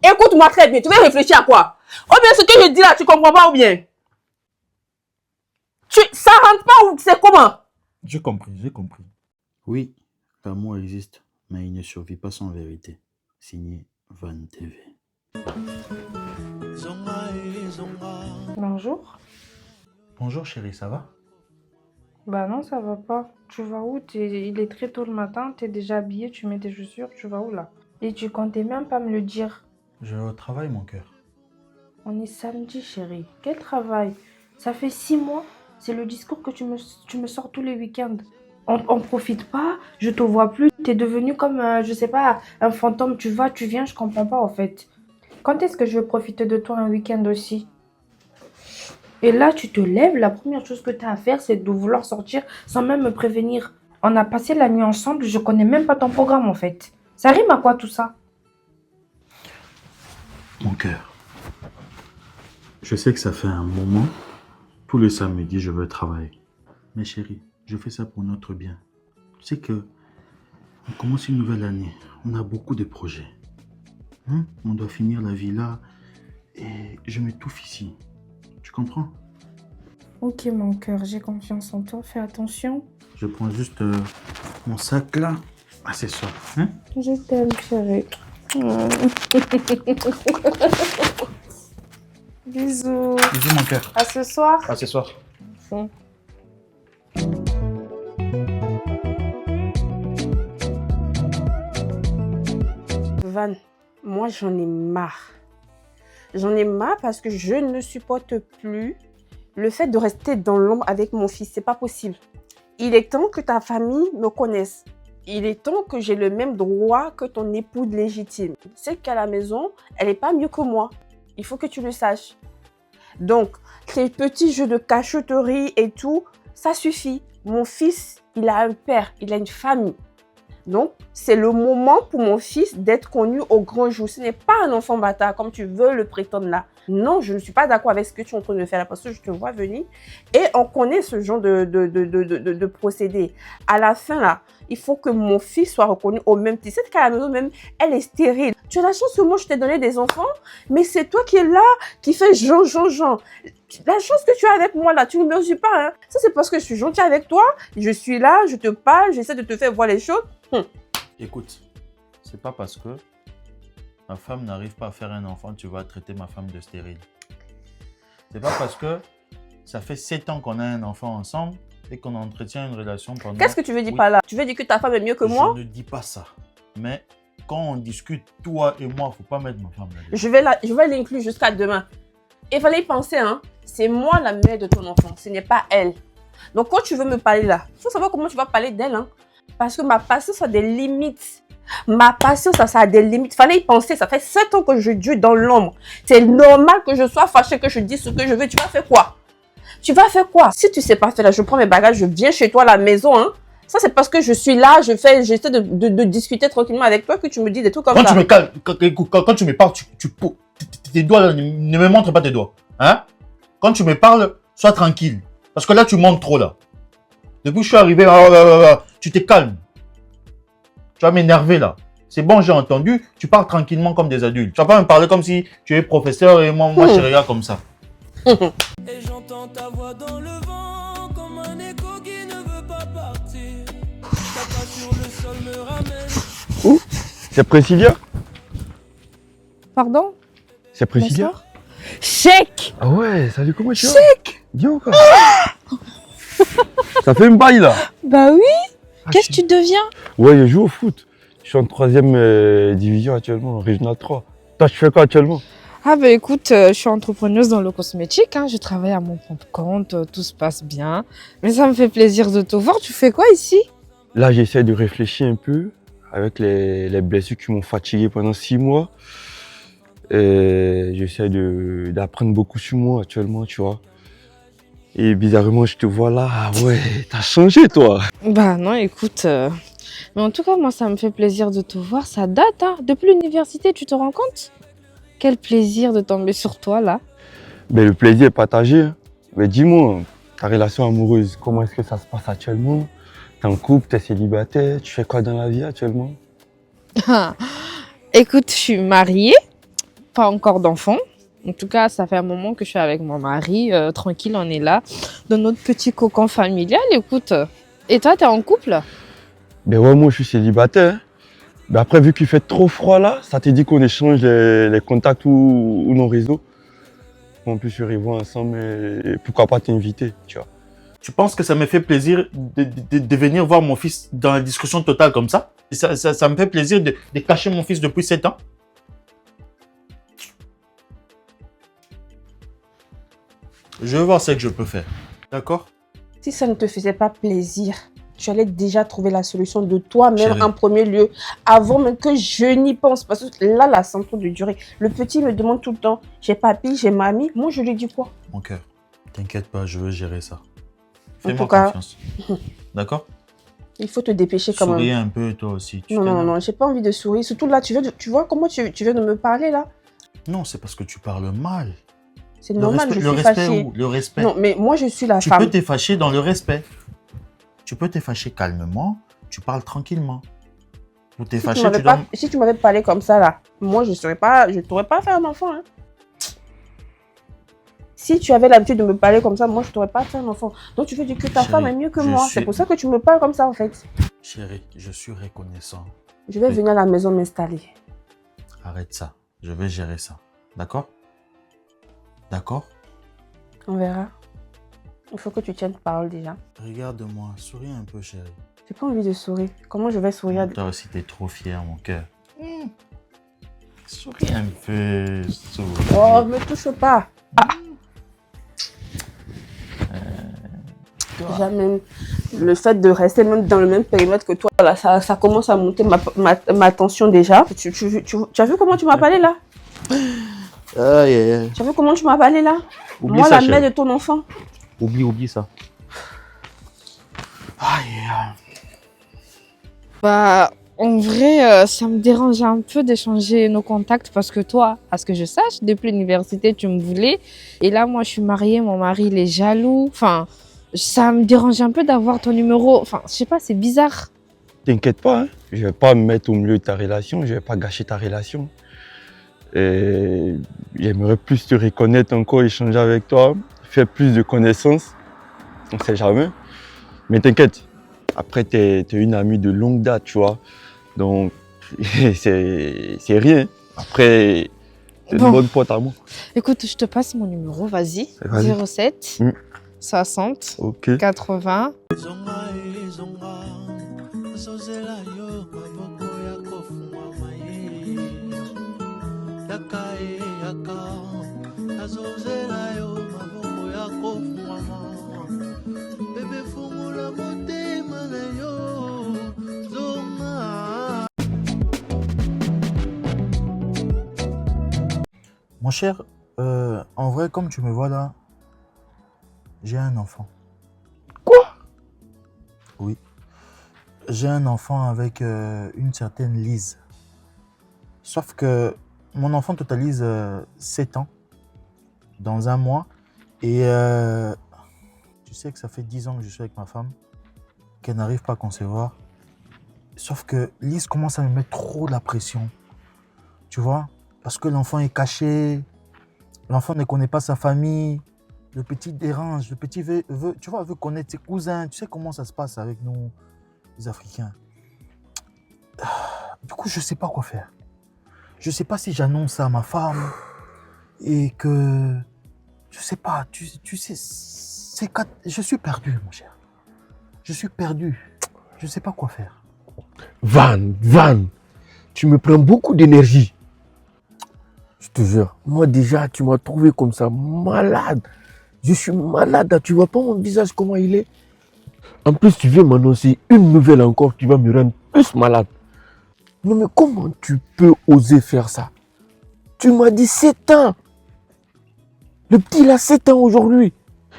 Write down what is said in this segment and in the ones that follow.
Écoute-moi très bien, tu veux réfléchir à quoi? Ou bien ce que je dis là, tu comprends pas ou bien? Ça rentre pas ou c'est comment? J'ai compris, j'ai compris. Oui, l'amour existe, mais il ne survit pas sans vérité. Signé Van TV. Bonjour. Bonjour chérie, ça va? Bah non, ça va pas. Tu vas où? Il est très tôt le matin, t'es déjà habillé, tu mets tes chaussures, tu vas où là? Et tu comptais même pas me le dire. Je vais au travail, mon cœur. On est samedi, chérie. Quel travail? Ça fait 6 mois. C'est le discours que tu me sors tous les week-ends. On profite pas, je te vois plus. T'es devenu comme, je sais pas, un fantôme. Tu vas, tu viens, je comprends pas en fait. Quand est-ce que je vais profiter de toi un week-end aussi? Et là, tu te lèves, la première chose que tu as à faire, c'est de vouloir sortir sans même me prévenir. On a passé la nuit ensemble, je connais même pas ton programme en fait. Ça rime à quoi tout ça? Mon cœur, je sais que ça fait un moment. Tous les samedis, je veux travailler. Mais chérie, je fais ça pour notre bien. Tu sais que on commence une nouvelle année. On a beaucoup de projets. On doit finir la villa et je m'étouffe ici. Tu comprends? Ok mon cœur, j'ai confiance en toi, fais attention. Je prends juste mon sac là. Ah, c'est ça. Je t'aime chérie. Bisous. Bisous, mon cœur. À ce soir. À ce soir. Van, moi j'en ai marre. J'en ai marre parce que je ne supporte plus le fait de rester dans l'ombre avec mon fils. C'est pas possible. Il est temps que ta famille me connaisse. Il est temps que j'ai le même droit que ton épouse légitime. C'est qu'à la maison, elle n'est pas mieux que moi. Il faut que tu le saches. Donc, ces petits jeux de cachotterie et tout, ça suffit. Mon fils, il a un père, il a une famille. Donc, c'est le moment pour mon fils d'être connu au grand jour. Ce n'est pas un enfant bâtard comme tu veux le prétendre là. Non, je ne suis pas d'accord avec ce que tu es en train de faire là parce que je te vois venir et on connaît ce genre de procédé. À la fin là, il faut que mon fils soit reconnu au même titre. Cette qu'à la maison même, elle est stérile. Tu as la chance que moi je t'ai donné des enfants, mais c'est toi qui es là, qui fais Jean. La chance que tu as avec moi là, tu ne me mesures pas. Hein. Ça c'est parce que je suis gentille avec toi. Je suis là, je te parle, j'essaie de te faire voir les choses. Écoute, c'est pas parce que ma femme n'arrive pas à faire un enfant, tu vas traiter ma femme de stérile. C'est pas parce que ça fait 7 ans qu'on a un enfant ensemble et qu'on entretient une relation pendant... Qu'est-ce que tu veux dire par là? Tu veux dire que ta femme est mieux que moi? Je ne dis pas ça. Mais quand on discute, toi et moi, faut pas mettre ma femme là-dedans. Je vais l'inclure jusqu'à demain. Il fallait y penser, hein. C'est moi la mère de ton enfant, ce n'est pas elle. Donc quand tu veux me parler là, il faut savoir comment tu vas parler d'elle, hein. Parce que ma patience a des limites. Ma patience, ça a des limites. Il fallait y penser. Ça fait 7 ans que je dure dans l'ombre. C'est normal que je sois fâchée, que je dise ce que je veux. Tu vas faire quoi? Tu vas faire quoi? Si tu ne sais pas faire là, je prends mes bagages, je viens chez toi à la maison. Hein. Ça, c'est parce que je suis là, j'essaie de discuter tranquillement avec toi que tu me dis des trucs comme ça. Quand tu me calmes, quand tu me parles, tes doigts là, ne me montre pas tes doigts. Hein? Quand tu me parles, sois tranquille. Parce que là, tu montes trop là. Depuis que je suis arrivé, tu te calmes. Tu vas m'énerver là. C'est bon, j'ai entendu. Tu parles tranquillement comme des adultes. Tu vas pas me parler comme si tu es professeur et moi je regarde comme ça. Et j'entends ta voix dans le vent comme un écho qui ne veut pas partir. Ta pas sur le sol me ramène. Où? C'est Priscilla? Pardon? C'est Priscilla? Bonsoir. Chèque! Ah ouais, salut, comment tu vas? Chèque! Dis encore. Ça fait une baille là. Bah oui! Ah, Qu'est-ce que tu deviens? Ouais, je joue au foot. Je suis en 3e division actuellement, en Régional 3. Toi, tu fais quoi actuellement? Ah bah écoute, je suis entrepreneuse dans le cosmétique, hein. Je travaille à mon propre compte, tout se passe bien. Mais ça me fait plaisir de te voir. Tu fais quoi ici? Là, j'essaie de réfléchir un peu avec les blessures qui m'ont fatigué pendant 6 mois. Et j'essaie d'apprendre beaucoup sur moi actuellement, tu vois. Et bizarrement, je te vois là, ah ouais, t'as changé toi. Bah non, écoute, mais en tout cas, moi, ça me fait plaisir de te voir. Ça date, hein. Depuis l'université, tu te rends compte? Quel plaisir de tomber sur toi, là. Mais le plaisir est partagé. Hein. Mais dis-moi, ta relation amoureuse, comment est-ce que ça se passe actuellement? T'es en couple, t'es célibataire, tu fais quoi dans la vie actuellement? Écoute, je suis mariée pas encore d'enfant. En tout cas, ça fait un moment que je suis avec mon mari. Tranquille, on est là, dans notre petit cocon familial. Écoute, et toi, t'es en couple? Ben ouais, moi je suis célibataire. Hein. Ben après, vu qu'il fait trop froid là, ça te dit qu'on échange les contacts ou nos réseaux. On peut se revoir ensemble et pourquoi pas t'inviter, tu vois. Tu penses que ça me fait plaisir de venir voir mon fils dans la discussion totale comme ça? Ça me fait plaisir de cacher mon fils depuis 7 ans? Je vais voir ce que je peux faire. D'accord? Si ça ne te faisait pas plaisir, tu allais déjà trouver la solution de toi-même Chérie. en premier lieu, avant même que je n'y pense. Parce que là, ça me de durer. Le petit me demande tout le temps, j'ai papy, j'ai mamie. Moi, je lui dis quoi? Mon cœur, t'inquiète pas, je veux gérer ça. En Fais-moi tout cas, confiance. D'accord? il faut te dépêcher quand Souris même. un peu, toi aussi. Non, j'ai pas envie de sourire. Surtout là, tu vois comment tu viens de me parler là? Non, c'est parce que tu parles mal. C'est normal, je le suis respect fâchée. où? Le respect. Non, mais moi, je suis la Tu femme. peux te fâcher dans le respect. Tu peux te fâcher calmement, tu parles tranquillement. Pour te fâcher, tu dois... Si tu m'avais parlé comme ça là, moi, je t'aurais pas fait un enfant. Hein. Si tu avais l'habitude de me parler comme ça, moi, je t'aurais pas fait un enfant. Donc, tu veux dire que ta Chérie, femme est mieux que je moi. suis- C'est pour ça que tu me parles comme ça, en fait. Chérie, je suis reconnaissant. Je vais Oui. venir à la maison m'installer. Arrête ça. Je vais gérer ça. D'accord? D'accord? On verra. Il faut que tu tiennes parole déjà. Regarde-moi, souris un peu, chérie. J'ai pas envie de sourire. Comment je vais sourire? Toi aussi, t'es trop fière, mon cœur. Souris un peu. Souris. Oh, me touche pas. Jamais. Le fait de rester même dans le même périmètre que toi, là, ça commence à monter ma tension déjà. Tu as vu comment tu m'as parlé là? Aïe, aïe, aïe. Tu as vu comment tu m'as parlé là? Oublie Moi, ça, la mère chérie. de ton enfant. Oublie ça. Aïe, aïe. Bah, en vrai, ça me dérange un peu d'échanger nos contacts parce que toi, à ce que je sache, depuis l'université, tu me voulais. Et là, moi, je suis mariée, mon mari, il est jaloux. Enfin, ça me dérange un peu d'avoir ton numéro. Enfin, je sais pas, c'est bizarre. T'inquiète pas, hein. Je vais pas me mettre au milieu de ta relation, je vais pas gâcher ta relation. Et j'aimerais plus te reconnaître encore, échanger avec toi, faire plus de connaissances. On sait jamais. Mais t'inquiète, après t'es une amie de longue date, tu vois. Donc c'est rien. Après, t'es Bon. une bonne pote à moi. Écoute, je te passe mon numéro, vas-y. Vas-y. 07 Mm. 60 Ok. 80. Zonga zonga zozela yo maboko ya kofungwama ye yaka yaka azozela yo maboko ya kofungwama bebe fungula motema na yo zonga. Mon cher, en vrai, comme tu me vois là, j'ai un enfant. Quoi? Oui. J'ai un enfant avec une certaine Lise. Sauf que mon enfant totalise 7 ans dans un mois. Et tu sais que ça fait 10 ans que je suis avec ma femme, qu'elle n'arrive pas à concevoir. Sauf que Lise commence à me mettre trop la pression. Tu vois? Parce que l'enfant est caché, l'enfant ne connaît pas sa famille. Le petit dérange, le petit veut connaître ses cousins. Tu sais comment ça se passe avec nous, les Africains. Du coup, je ne sais pas quoi faire. Je ne sais pas si j'annonce ça à ma femme et que... Je ne sais pas, tu sais, je suis perdu, mon cher. Je suis perdu. Je ne sais pas quoi faire. Van, tu me prends beaucoup d'énergie. Je te jure, moi déjà, tu m'as trouvé comme ça, malade. Je suis malade, tu vois pas mon visage comment il est. En plus, tu viens m'annoncer une nouvelle encore qui va me rendre plus malade. Non mais comment tu peux oser faire ça? Tu m'as dit 7 ans. Le petit il a 7 ans aujourd'hui.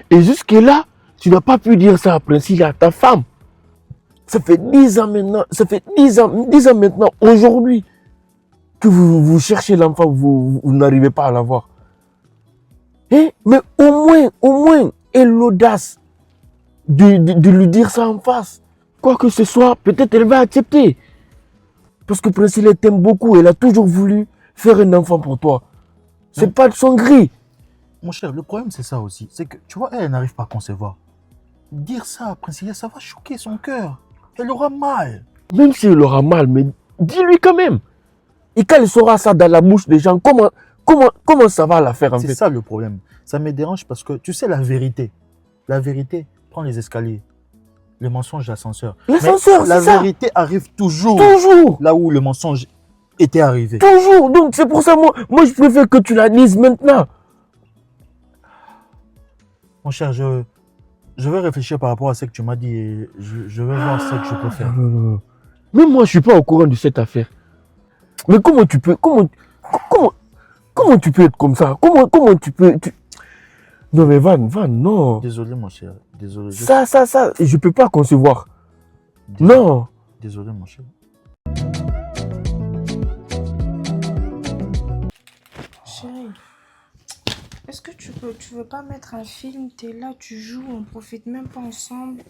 Et jusque-là, tu n'as pas pu dire ça à Princille, à ta femme. Ça fait 10 ans maintenant, ça fait 10 ans maintenant, aujourd'hui, que vous cherchez l'enfant, vous n'arrivez pas à l'avoir. Eh, mais au moins, aie l'audace de lui dire ça en face. Quoi que ce soit, peut-être elle va accepter. Parce que Princille t'aime beaucoup, elle a toujours voulu faire un enfant pour toi. C'est pas de son gris. Mon cher, le problème, c'est ça aussi. C'est que, tu vois, elle n'arrive pas à concevoir. Dire ça à Princilla, ça va choquer son cœur. Elle aura mal. Même s'il aura mal, mais dis-lui quand même. Et quand il saura ça dans la bouche des gens, comment ça va la faire en C'est fait? ça le problème. Ça me dérange parce que, tu sais, la vérité prend les escaliers. Le mensonge, l'ascenseur. L'ascenseur, Mais la c'est ça. vérité arrive toujours Toujours. là où le mensonge était arrivé. Toujours. Donc c'est pour ça, moi je préfère que tu la dises maintenant. Mon cher, je vais réfléchir par rapport à ce que tu m'as dit et je vais voir ce que je peux faire. Non. Même moi, je suis pas au courant de cette affaire. Mais comment tu peux être comme ça? Comment tu peux... Non mais Van, non. Désolé, mon cher. Désolé. Ça, je peux pas concevoir. Non. Désolé, mon cher. Chérie, est-ce que tu veux pas mettre un film? T'es là, tu joues, on profite même pas ensemble.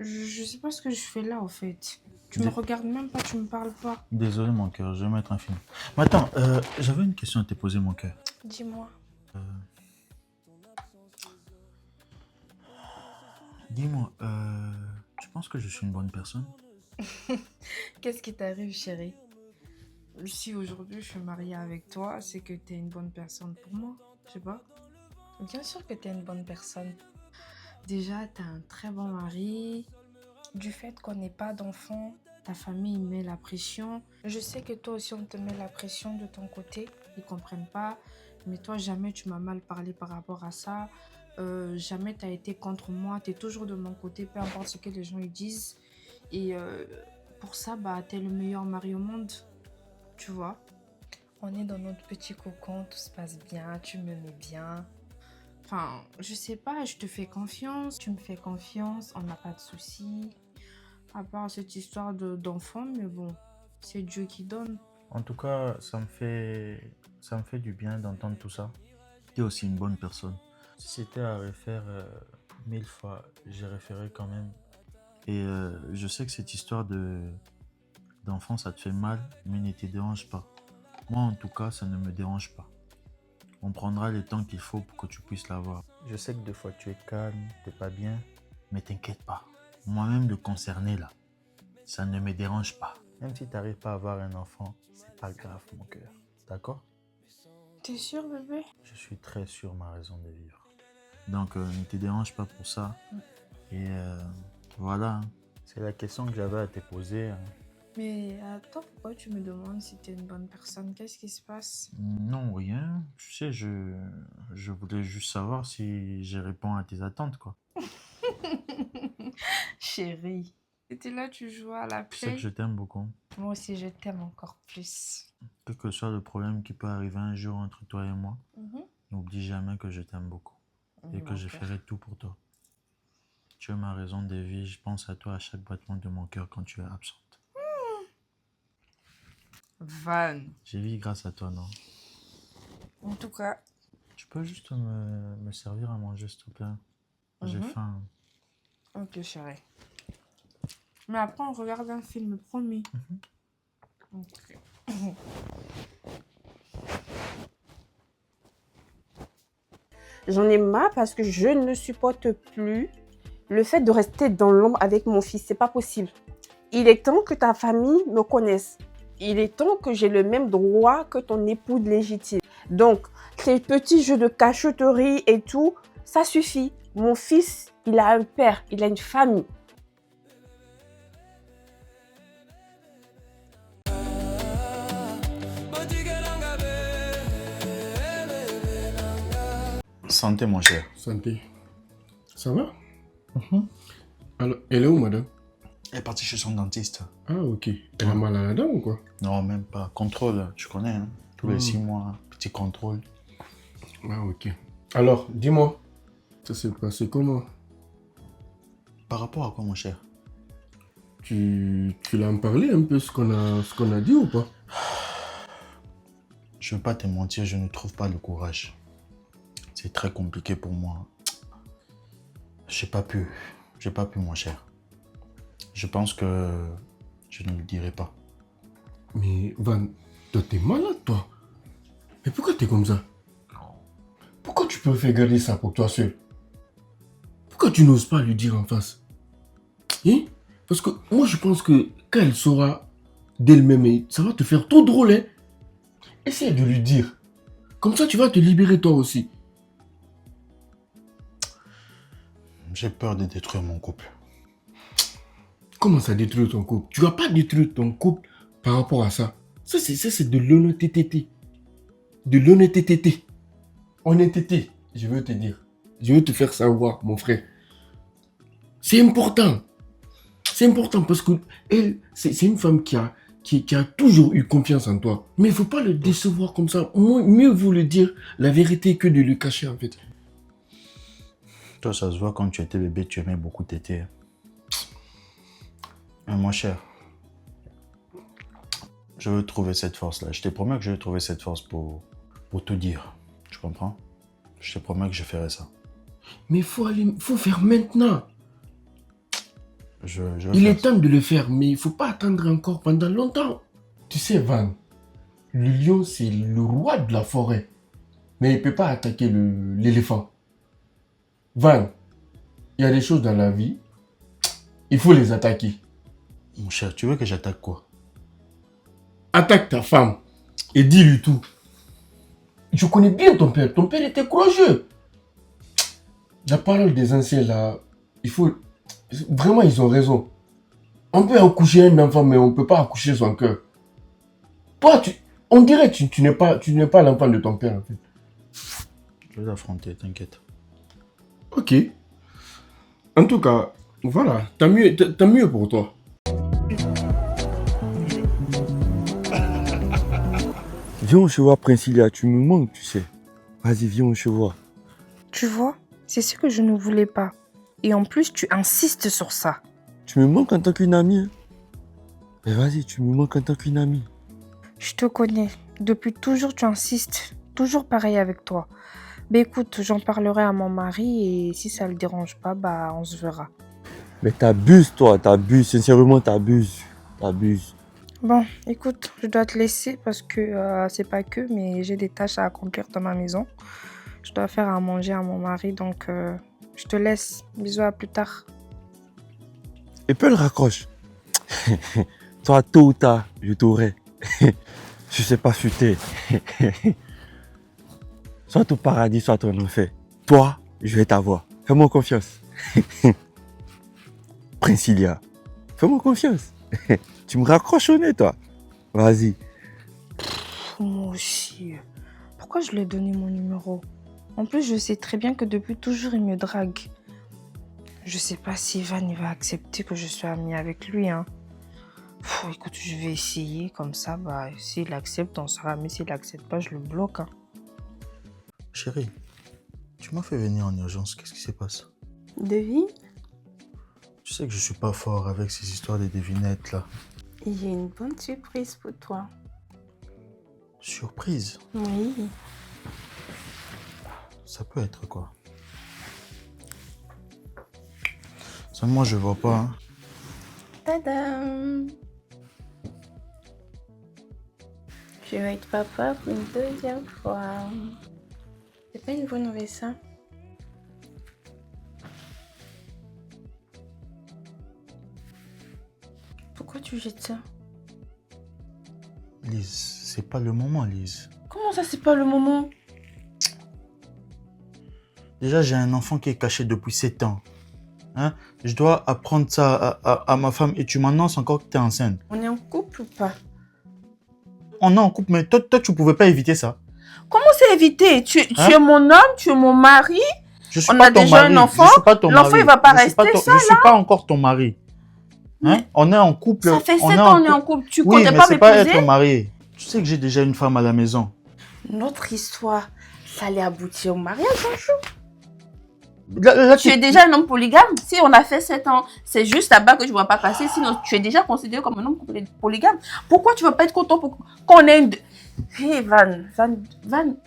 Je sais pas ce que je fais là, en fait. Tu me regardes même pas, tu me parles pas. Désolé, mon cœur. Je vais mettre un film. Mais attends, j'avais une question à te poser, mon cœur. Dis-moi. Dis-moi, tu penses que je suis une bonne personne? Qu'est-ce qui t'arrive, chérie? Si aujourd'hui je suis mariée avec toi, c'est que t'es une bonne personne pour moi. Je sais pas. Bien sûr que t'es une bonne personne. Déjà, t'as un très bon mari. Du fait qu'on n'ait pas d'enfants, ta famille met la pression. Je sais que toi aussi, on te met la pression de ton côté. Ils comprennent pas. Mais toi, jamais tu m'as mal parlé par rapport à ça. Jamais t'as été contre moi. T'es toujours de mon côté, peu importe ce que les gens ils disent. Et pour ça, bah, t'es le meilleur mari au monde. Tu vois? On est dans notre petit cocon, tout se passe bien, tu me mets bien. Enfin, je sais pas, je te fais confiance, tu me fais confiance, on n'a pas de soucis. À part cette histoire d'enfant, mais bon, c'est Dieu qui donne. En tout cas, ça me fait du bien d'entendre tout ça. Tu es aussi une bonne personne. Si c'était à refaire 1000 fois, j'y referais quand même. Et je sais que cette histoire d'enfant, ça te fait mal, mais ne te dérange pas. Moi, en tout cas, ça ne me dérange pas. On prendra le temps qu'il faut pour que tu puisses l'avoir. Je sais que des fois, tu es calme, tu n'es pas bien, mais t'inquiète pas. Moi-même, le concerné, là, ça ne me dérange pas. Même si tu n'arrives pas à avoir un enfant, c'est pas grave, mon cœur. D'accord? T'es sûr, bébé? Je suis très sûr de ma raison de vivre. Donc, ne te dérange pas pour ça. Et voilà, c'est la question que j'avais à te poser. Mais attends, pourquoi tu me demandes si t'es une bonne personne? Qu'est-ce qui se passe? Non, rien. Tu sais, je voulais juste savoir si je réponds à tes attentes, quoi. Chérie, t'étais là, tu jouais à la Tu sais play. que je t'aime beaucoup. Moi aussi, je t'aime encore plus. Quel que soit le problème qui peut arriver un jour entre toi et moi, Mhm. n'oublie jamais que je t'aime beaucoup et que je ferai tout pour toi. Tu es ma raison de vie. Je pense à toi à chaque battement de mon cœur quand tu es absente. Van. J'ai vis grâce à toi, non? En tout cas, Tu peux juste me servir à manger, s'il te plaît? J'ai faim. ok, chérie. Mais après, on regarde un film, promis. Ok. J'en ai marre parce que je ne supporte plus le fait de rester dans l'ombre avec mon fils. C'est pas possible. Il est temps que ta famille me connaisse. Il est temps que j'ai le même droit que ton épouse légitime. Donc, ces petits jeux de cachotterie et tout, ça suffit. Mon fils, il a un père, il a une famille. Santé, mon cher. Santé. Ça va? Alors, elle est où, madame? Elle est partie chez son dentiste. Ah, ok. Elle a mal à la dent ou quoi? Non, même pas. Contrôle, tu connais, hein? Tous les 6 mois, petit contrôle. Ah, ok. Alors, dis-moi, ça s'est passé comment? Par rapport à quoi, mon cher? Tu l'as en parlé un peu ce qu'on a dit ou pas? Je ne vais pas te mentir, je ne trouve pas le courage. C'est très compliqué pour moi. J'ai pas pu, mon cher. Je pense que je ne le dirai pas. Mais Van, toi t'es malade toi. Mais pourquoi t'es comme ça? préfères garder ça pour toi seul? Pourquoi tu n'oses pas lui dire en face? Hein? Parce que moi, je pense que quand elle saura d'elle-même, ça va te faire trop drôle. Hein? Essaye de lui dire. Comme ça, tu vas te libérer toi aussi. J'ai peur de détruire mon couple. Comment ça détruire ton couple? Tu vas pas détruire ton couple par rapport à ça. Ça, c'est de l'honnêteté. De l'honnêteté. Honnêteté, je veux te dire. Je veux te faire savoir, mon frère. C'est important. C'est important parce que elle, c'est une femme qui a toujours eu confiance en toi. Mais il ne faut pas le décevoir comme ça. Mieux vaut le dire la vérité que de le cacher en fait. Toi, ça se voit quand tu étais bébé, tu aimais beaucoup téter. Mais mon cher, je veux trouver cette force-là. Je te promets que je vais trouver cette force pour tout dire. Tu comprends? Je te promets que je ferai ça. Mais faut faire maintenant. Je vais Il faire est temps de le faire, mais il ne faut pas attendre encore pendant longtemps. Tu sais, Van, le lion, c'est le roi de la forêt. Mais il ne peut pas attaquer l'éléphant. Van, il y a des choses dans la vie, il faut les attaquer. Mon cher, tu veux que j'attaque quoi? Attaque ta femme et dis-lui tout. Je connais bien ton père. Ton père était courageux. La parole des anciens, là, il faut... Vraiment, ils ont raison. On peut accoucher un enfant, mais on ne peut pas accoucher son cœur. Toi, on dirait que tu n'es pas l'enfant de ton père, en fait. Je vais l'affronter, t'inquiète. Ok. En tout cas, voilà. Tant mieux pour toi. Viens, on se voit, Princilia, tu me manques, tu sais. Vas-y, viens, on se voit. Tu vois, c'est ce que je ne voulais pas. Et en plus, tu insistes sur ça. Tu me manques en tant qu'une amie. Hein. Mais vas-y, tu me manques en tant qu'une amie. Je te connais. Depuis toujours, tu insistes. Toujours pareil avec toi. Bah écoute, j'en parlerai à mon mari et si ça le dérange pas, bah on se verra. Mais t'abuses, toi, t'abuses. Sincèrement, t'abuses. T'abuses. Bon, écoute, je dois te laisser parce que c'est pas que, mais j'ai des tâches à accomplir dans ma maison. Je dois faire à manger à mon mari, donc je te laisse. Bisous, à plus tard. Et puis elle raccroche. Toi, tôt ou tard, je t'aurai. Je sais pas chuter. Soit au paradis, soit en enfer. Toi, je vais t'avoir. Fais-moi confiance. Princilia, fais-moi confiance. Tu me raccroches au nez, toi. Vas-y. Moi aussi. Pourquoi je lui ai donné mon numéro? En plus, je sais très bien que depuis toujours, il me drague. Je sais pas si Ivan il va accepter que je sois amie avec lui. Hein. Écoute, je vais essayer comme ça. Bah, s'il accepte, on sera amis. S'il accepte pas, je le bloque. Hein. Chérie, tu m'as fait venir en urgence. Qu'est-ce qui se passe? Devine, Tu sais que je suis pas fort avec ces histoires de devinettes là. j'ai une bonne surprise pour toi. Surprise. Oui. Ça peut être quoi? Ça, moi, je vois pas. Hein. Tadam! Je vais être papa pour une deuxième fois. C'est pas une bonne nouvelle ça? Pourquoi tu jettes ça? Lise, c'est pas le moment, Lise. Comment ça c'est pas le moment? Déjà, j'ai un enfant qui est caché depuis 7 ans. Hein? Je dois apprendre ça à ma femme et tu m'annonces encore que tu es enceinte. On est en couple ou pas? On est en couple, mais toi, tu pouvais pas éviter ça. Comment c'est éviter? Tu Hein? es mon homme, tu es mon mari. Je suis On pas a ton déjà mari. un enfant. Je suis pas ton L'enfant, mari. il va pas Je suis rester ton- seul, Je suis pas encore ton mari. Hein? Mais On est en couple. ça fait 7 est ans on est en couple. couple. Tu Oui, comptais mais pas c'est pas m'épouser? être marié. Tu sais que j'ai déjà une femme à la maison. Notre histoire, ça allait aboutir au mariage un jour. Là, Tu es déjà un homme polygame. Si on a fait 7 ans, c'est juste là-bas que je ne vois pas passer. Sinon, tu es déjà considéré comme un homme polygame. Pourquoi tu ne vas pas être content qu'on ait une... Hé, Van,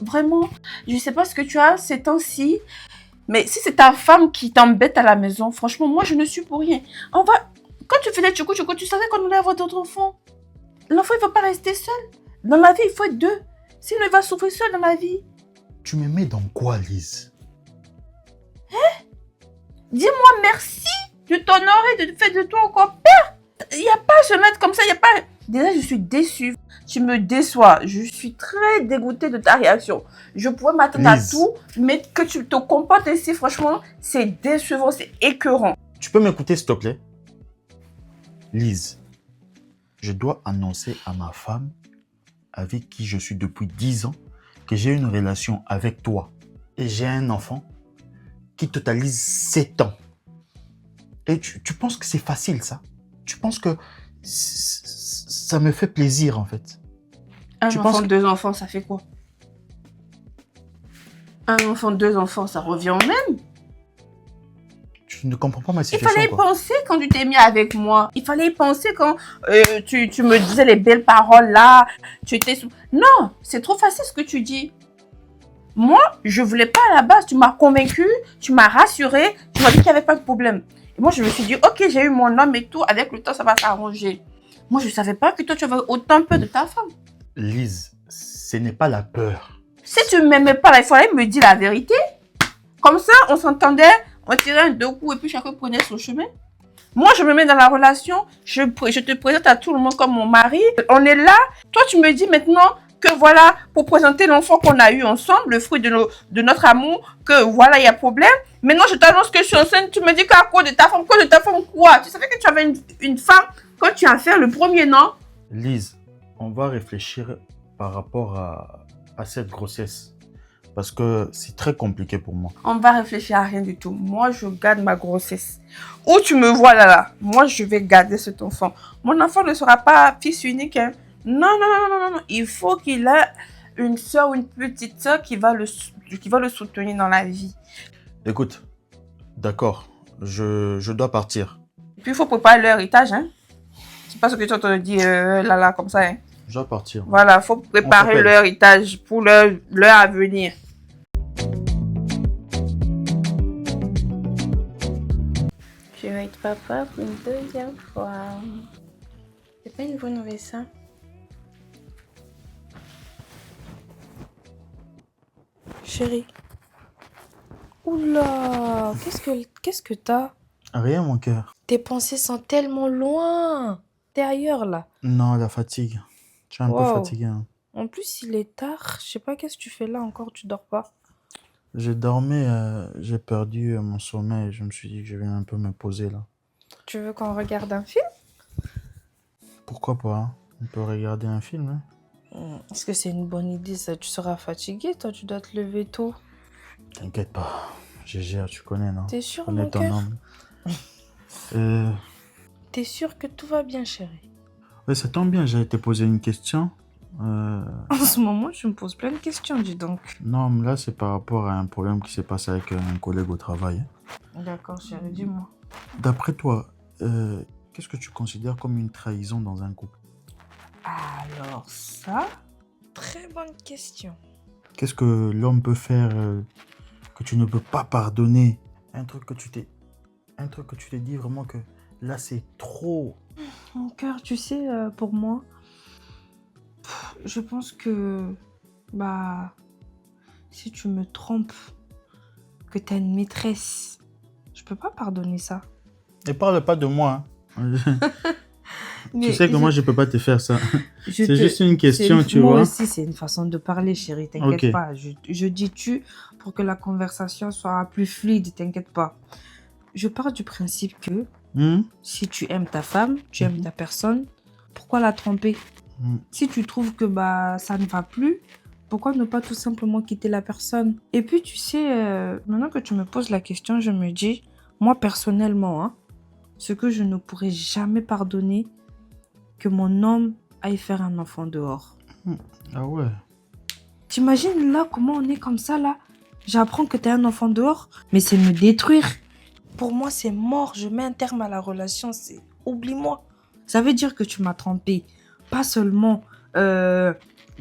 vraiment, je ne sais pas ce que tu as ces temps-ci, mais si c'est ta femme qui t'embête à la maison, franchement, moi, je ne suis pour rien. Quand tu faisais tchoukou, tu savais qu'on allait avoir d'autres enfants. L'enfant, il ne va pas rester seul. Dans la vie, il faut être deux. Sinon, il va souffrir seul dans la vie. tu me mets dans quoi, Lise? Dis-moi merci de t'honorer, de faire de toi encore père. Il n'y a pas à se mettre comme ça, il n'y a pas... Déjà, je suis déçue. Tu me déçois. Je suis très dégoûtée de ta réaction. Je pourrais m'attendre à Lise. tout, mais que tu te comportes ainsi, franchement, c'est décevant, c'est écœurant. Tu peux m'écouter, s'il te plaît? Lise, je dois annoncer à ma femme, avec qui je suis depuis 10 ans, que j'ai une relation avec toi. Et j'ai un enfant qui totalise 7 ans. Et tu penses que c'est facile, ça? Tu penses que ça me fait plaisir, en fait? Un Tu enfant, penses que- 2 enfants, ça fait quoi? Un enfant, 2 enfants, ça revient au même. Tu ne comprends pas ma Il situation, fallait y quoi. penser quand tu t'es mis avec moi. Il fallait y penser quand tu me disais les belles paroles là. Tu étais... Non, c'est trop facile ce que tu dis. Moi, je voulais pas à la base. Tu m'as convaincu, tu m'as rassuré, tu m'as dit qu'il n'y avait pas de problème. Et moi, je me suis dit, ok, j'ai eu mon homme et tout. Avec le temps, ça va s'arranger. Moi, je ne savais pas que toi, tu avais autant peur de ta femme. Lise, ce n'est pas la peur. Si tu ne m'aimais pas, là, il fallait me dire la vérité. Comme ça, on s'entendait, on tirait un deux coups et puis chacun prenait son chemin. Moi, je me mets dans la relation, je te présente à tout le monde comme mon mari. On est là. Toi, tu me dis maintenant que voilà, pour présenter l'enfant qu'on a eu ensemble, le fruit de notre amour, que voilà, il y a problème. Maintenant, je t'annonce que je suis enceinte. Tu me dis qu'à cause de ta femme, quoi? Tu savais que tu avais une femme quand tu as fait le premier, non? Lise, on va réfléchir par rapport à cette grossesse. Parce que c'est très compliqué pour moi. On va réfléchir à rien du tout. Moi, je garde ma grossesse. Où tu me vois là, moi, je vais garder cet enfant. Mon enfant ne sera pas fils unique. Hein. Non, non, non, non, non, non. Il faut qu'il ait une soeur ou une petite soeur qui va le soutenir dans la vie. Écoute, d'accord, je dois partir. Et puis, il faut préparer l'héritage. Hein. C'est pas ce que tu entends dire là, comme ça. Hein. Je dois partir. Voilà, il faut préparer s'appelle. l'héritage pour leur avenir. Je vais être papa pour une deuxième fois. C'est pas une bonne nouvelle, ça? Chérie. Oula, qu'est-ce que t'as? Rien, mon cœur. Tes pensées sont tellement loin. T'es ailleurs là. Non, la fatigue. Je suis un peu Wow. fatigué. Hein. En plus, il est tard. Je sais pas qu'est-ce que tu fais là encore. Tu dors pas. J'ai dormi, j'ai perdu mon sommeil. Je me suis dit que je vais un peu me poser là. Tu veux qu'on regarde un film? Pourquoi pas? Hein? On peut regarder un film. Hein? Est-ce que c'est une bonne idée ça? Tu seras fatigué, toi, tu dois te lever tôt. T'inquiète pas. Je gère, tu connais, non? T'es sûr, Tu mon connais ton cœur? homme. T'es sûr que tout va bien, chérie? Ouais, ça tombe bien, j'ai été poser une question. En ce moment, je me pose plein de questions, dis donc. Non, mais là, c'est par rapport à un problème qui s'est passé avec un collègue au travail. Hein. D'accord, chérie, dis-moi. D'après toi, qu'est-ce que tu considères comme une trahison dans un couple? Alors ça, très bonne question. Qu'est-ce que l'homme peut faire que tu ne peux pas pardonner? Un truc que tu t'es dit vraiment que là, c'est trop. Mon cœur, tu sais, pour moi, je pense que, si tu me trompes, que t'as une maîtresse, je peux pas pardonner ça. Ne parle pas de moi. Hein. Mais Tu sais que moi, je peux pas te faire ça. je C'est te- juste une question, tu moi vois. aussi, c'est une façon de parler, chérie, t'inquiète Ok. pas. Je dis tu pour que la conversation soit plus fluide, t'inquiète pas. Je pars du principe que Hmm? si tu aimes ta femme, tu aimes ta personne, pourquoi la tromper? Si tu trouves que ça ne va plus, pourquoi ne pas tout simplement quitter la personne? Et puis tu sais, maintenant que tu me poses la question, je me dis, moi personnellement, hein, ce que je ne pourrais jamais pardonner, que mon homme aille faire un enfant dehors. Ah ouais. T'imagines là comment on est comme ça là? J'apprends que t'as un enfant dehors, mais c'est me détruire. Pour moi, c'est mort. Je mets un terme à la relation. C'est oublie-moi. Ça veut dire que tu m'as trompé. Pas seulement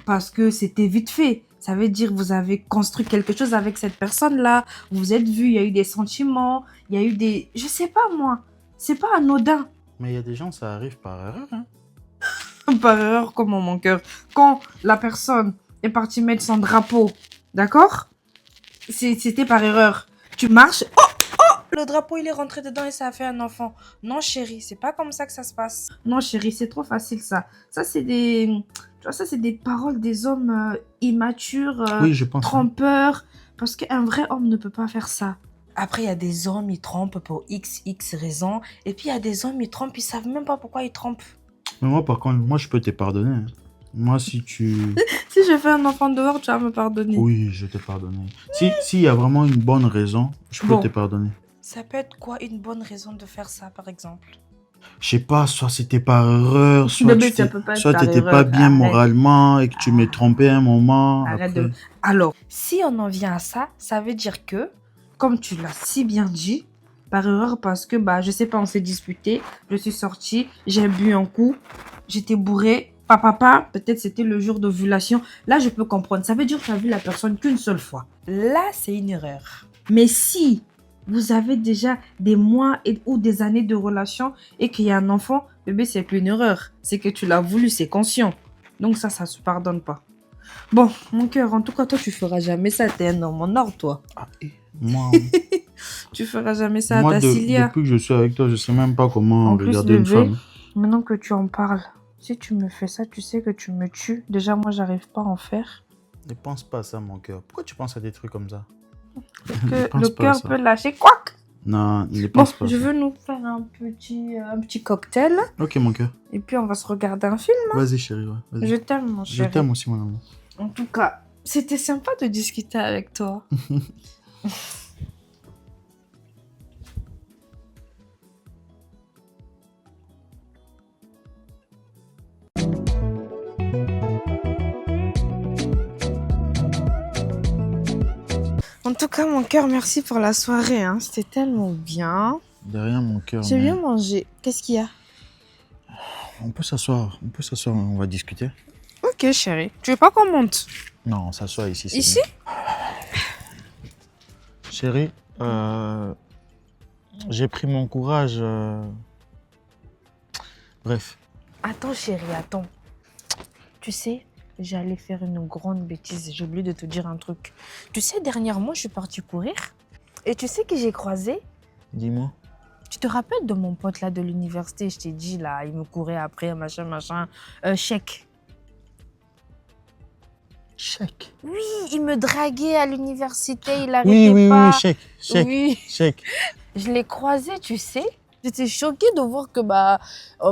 parce que c'était vite fait. Ça veut dire que vous avez construit quelque chose avec cette personne-là. Vous vous êtes vus, il y a eu des sentiments, il y a eu des... Je sais pas moi. C'est pas anodin. Mais il y a des gens, ça arrive par erreur. Hein. Par erreur, comment mon cœur? Quand la personne est partie mettre son drapeau, d'accord? C'était par erreur. Tu marches. Oh, Le drapeau, il est rentré dedans et ça a fait un enfant. Non, chérie, c'est pas comme ça que ça se passe. Non, chérie, c'est trop facile, ça. Ça, c'est des... Tu vois, ça, c'est des paroles des hommes immatures, Oui, je pense. trompeurs. Parce qu'un vrai homme ne peut pas faire ça. Après, il y a des hommes, ils trompent pour XX raisons. Et puis, il y a des hommes, ils trompent, ils savent même pas pourquoi ils trompent. Mais moi, par contre, moi, je peux te pardonner. Hein. Moi, si tu... Si je fais un enfant dehors, tu vas me pardonner. Oui, je te pardonne. S'il y a vraiment une bonne raison, je peux Bon. te pardonner. Ça peut être quoi une bonne raison de faire ça, par exemple? Je sais pas, soit c'était par erreur, soit Bébé, tu ça t'es- peut pas être soit par t'étais erreur. pas bien Arrête. moralement et que tu m'es trompé un moment. Arrête après. de... Alors, si on en vient à ça, ça veut dire que, comme tu l'as si bien dit, par erreur parce que, bah, je sais pas, on s'est disputé, je suis sortie, j'ai bu un coup, j'étais bourrée, papa, peut-être c'était le jour d'ovulation. Là, je peux comprendre. Ça veut dire que tu as vu la personne qu'une seule fois. Là, c'est une erreur. Mais si vous avez déjà des mois ou des années de relation et qu'il y a un enfant, bébé, c'est plus une erreur. C'est que tu l'as voulu, c'est conscient. Donc ça se pardonne pas. Bon, mon cœur, en tout cas, toi, tu feras jamais ça. T'es un homme en or, toi. Moi, Tu feras jamais ça moi à ta Cilia. depuis que je suis avec toi, je sais même pas comment En plus, regarder une bébé, femme. maintenant que tu en parles, si tu me fais ça, tu sais que tu me tues. Déjà, moi, j'arrive pas à en faire. Ne pense pas à ça, mon cœur. Pourquoi tu penses à des trucs comme ça? Que pense le pas à cœur ça. peut lâcher. Quoi? Non, ne Bon, pense pas à je ça. veux nous faire un petit cocktail. Ok, mon cœur. Et puis, on va se regarder un film. Vas-y, chérie. Ouais, vas-y. Je t'aime, mon Je chéri. t'aime aussi, mon amour. En tout cas, c'était sympa de discuter avec toi. En tout cas, mon cœur, merci pour la soirée. Hein. C'était tellement bien. De rien, mon cœur. J'ai mais bien mangé. Qu'est-ce qu'il y a? On peut s'asseoir. On va discuter. Ok, chérie. Tu veux pas qu'on monte? Non, on s'assoit ici. c'est Ici? bien. Chérie, j'ai pris mon courage. Bref. Attends, chérie, attends. Tu sais, j'allais faire une grande bêtise. J'ai oublié de te dire un truc. Tu sais, dernièrement, je suis partie courir. Et tu sais qui j'ai croisé? Dis-moi. Tu te rappelles de mon pote là de l'université? Je t'ai dit là, il me courait après, machin. Chèque. Chèque. Oui, il me draguait à l'université, il Oui, arrêtait oui, pas. oui, chèque. Oui, Chèque. je l'ai croisé, tu sais. J'étais choquée de voir que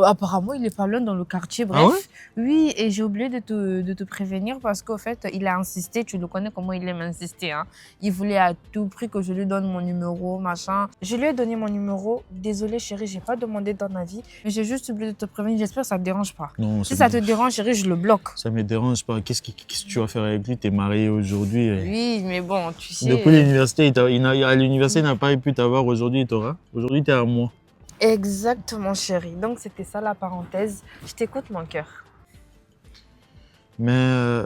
apparemment il est pas loin dans le quartier. Bref, Ah ouais? oui, et j'ai oublié de te prévenir parce qu'au fait il a insisté. Tu le connais comment il aime insister. Hein. Il voulait à tout prix que je lui donne mon numéro, machin. Je lui ai donné mon numéro. Désolée chérie, j'ai pas demandé dans ma vie, mais j'ai juste oublié de te prévenir. J'espère que ça te dérange pas. Non, Si ça te dérange, chérie, je le bloque. Ça me dérange pas. Qu'est-ce que tu vas faire avec lui? T'es marié aujourd'hui. Oui, mais bon, tu sais. Depuis l'université, à l'université, il n'a pas pu t'avoir. Aujourd'hui, il t'aura. Aujourd'hui, t'es à moi. Exactement, chérie. Donc, c'était ça la parenthèse. Je t'écoute, mon cœur. Mais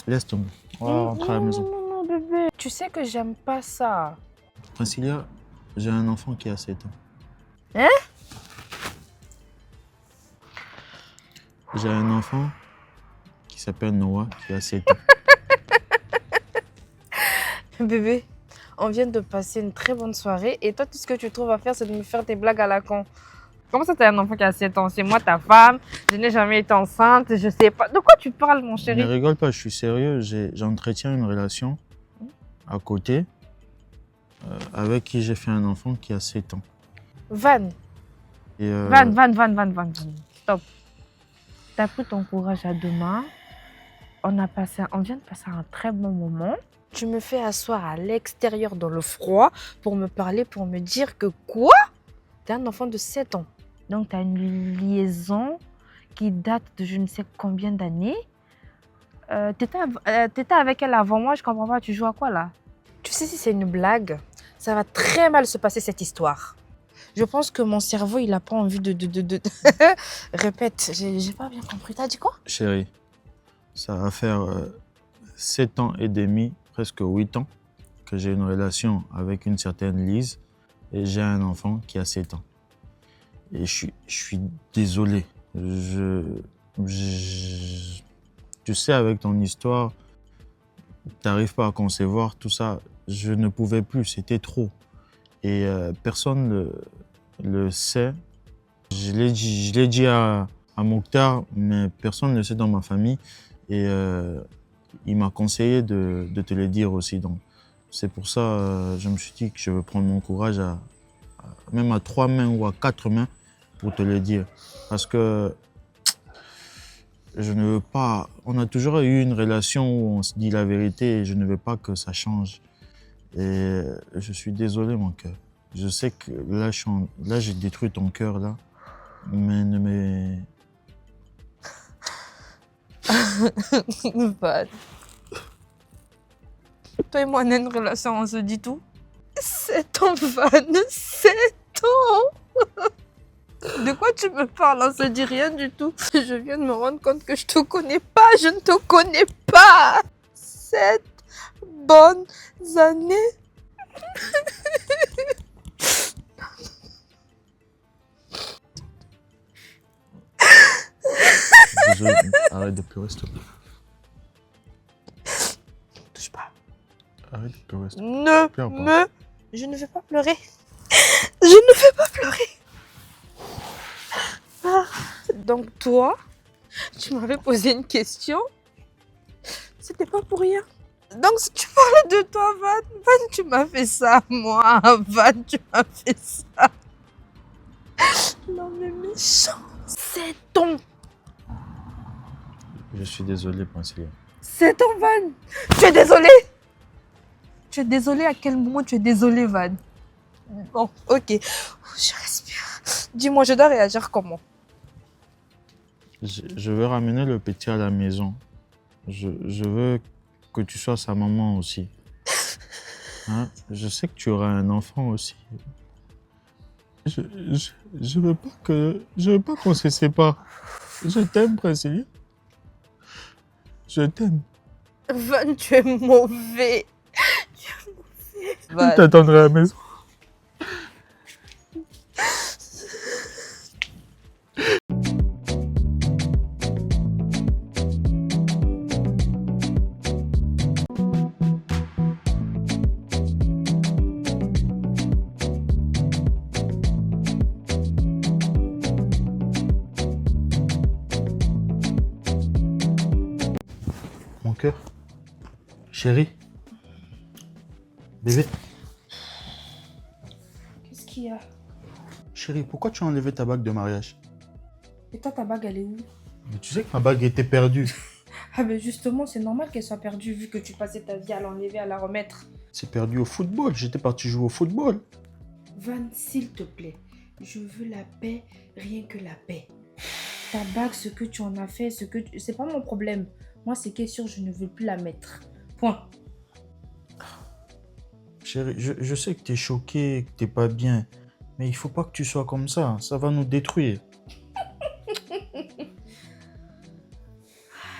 laisse tomber. On va rentrer à la maison. Non, bébé. Tu sais que j'aime pas ça. Priscilla, j'ai un enfant qui a 7 ans. Hein? J'ai un enfant qui s'appelle Noah, qui a 7 ans. Bébé, on vient de passer une très bonne soirée et toi, tout ce que tu trouves à faire, c'est de me faire des blagues à la con. Comment ça, t'as un enfant qui a 7 ans? C'est moi, ta femme. Je n'ai jamais été enceinte. Je sais pas. De quoi tu parles, mon Ne chéri? rigole pas, je suis sérieux. J'entretiens une relation à côté avec qui j'ai fait un enfant qui a 7 ans. Van. Et, Van. Stop. T'as pris ton courage à deux mains. On vient de passer un très bon moment. Tu me fais asseoir à l'extérieur dans le froid pour me parler, pour me dire que quoi? T'es un enfant de 7 ans. Donc t'as une liaison qui date de je ne sais combien d'années. T'étais avec elle avant moi, je comprends pas, tu joues à quoi là? Tu sais, si c'est une blague, ça va très mal se passer cette histoire. Je pense que mon cerveau, il a pas envie de... Répète, j'ai pas bien compris. T'as dit quoi? Chérie, ça va faire 7 ans et demi, presque 8 ans, que j'ai une relation avec une certaine Lise et j'ai un enfant qui a 7 ans. Et je suis désolé. Tu sais, avec ton histoire, tu n'arrives pas à concevoir tout ça. Je ne pouvais plus, c'était trop. et personne le sait. Je l'ai dit à Mokhtar, mais personne ne le sait dans ma famille. Et il m'a conseillé de te le dire aussi. Donc, c'est pour ça je me suis dit que je veux prendre mon courage même à 3 mains ou à 4 mains pour te le dire. Parce que je ne veux pas... On a toujours eu une relation où on se dit la vérité et je ne veux pas que ça change. Et je suis désolé, mon cœur. Je sais que là, j'ai détruit ton cœur, là. Mais ne me... Van. Toi et moi, on a une relation, on se dit tout. 7 ans, Van, 7 ans. De quoi tu me parles? On se dit rien du tout. Je viens de me rendre compte que je te connais pas. Je ne te connais pas. 7 bonnes années. Désolé, arrête de pleurer, s'il te plaît. Touche pas. Arrête de pleurer, s'il te plaît. Ne Pleure pas. me... Je ne vais pas pleurer. Je ne vais pas pleurer. Ah. Donc toi, tu m'avais posé une question. C'était pas pour rien. Donc si tu parlais de toi, Van, tu m'as fait ça, moi. Van, tu m'as fait ça. Non mais méchant. 7 ans. Je suis désolé, Princilia. 7 ans, Van. Tu es désolé? Tu es désolé? À quel moment tu es désolé, Van? Bon, ok. Je respire. Dis-moi, je dois réagir comment? Je veux ramener le petit à la maison. Je veux que tu sois sa maman aussi. Hein? Je sais que tu auras un enfant aussi. Je veux pas qu'on se sépare. Je t'aime, Princilia. Je t'aime. Van, tu es mauvais. Tu es mauvais. Je Van. t'attendrai à la maison. Mon cœur. Chérie. Bébé. Qu'est-ce qu'il y a? Chérie, pourquoi tu as enlevé ta bague de mariage? Et toi, ta bague, elle est où? Mais tu sais que ma bague était perdue. Ah ben justement, c'est normal qu'elle soit perdue vu que tu passais ta vie à l'enlever, à la remettre. C'est perdu au football. J'étais parti jouer au football. Van, s'il te plaît, je veux la paix, rien que la paix. Ta bague, ce que tu en as fait, c'est pas mon problème. Moi, c'est qu'est sûr, je ne veux plus la mettre. Point. Chérie, je sais que t'es choquée, que t'es pas bien. Mais il faut pas que tu sois comme ça. Ça va nous détruire.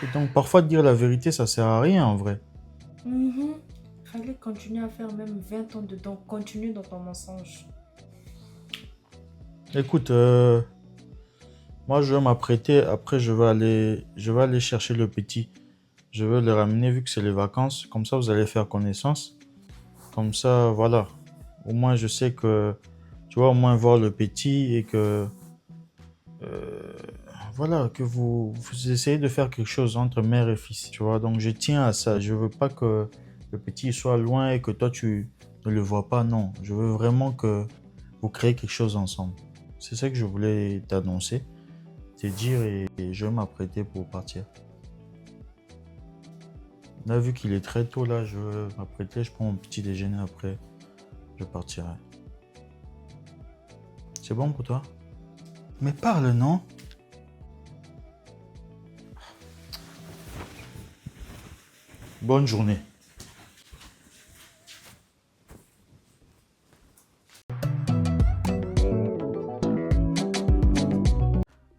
Et donc, parfois, dire la vérité, ça sert à rien, en vrai. Fallait continuer à faire même 20 ans dedans. Continue dans ton mensonge. Écoute, moi, je vais m'apprêter. Après, je vais aller chercher le petit. Je veux le ramener vu que c'est les vacances. Comme ça, vous allez faire connaissance. Comme ça, voilà. Au moins, je sais que tu vas au moins voir le petit et que voilà, que vous essayez de faire quelque chose entre mère et fils. Tu vois, donc je tiens à ça. Je veux pas que le petit soit loin et que toi, tu ne le vois pas. Non, je veux vraiment que vous créez quelque chose ensemble. C'est ça que je voulais t'annoncer, te dire et je vais m'apprêter pour partir. Là, vu qu'il est très tôt, là, je vais m'apprêter, je prends mon petit déjeuner après, je partirai. C'est bon pour toi? Mais parle, non? Bonne journée.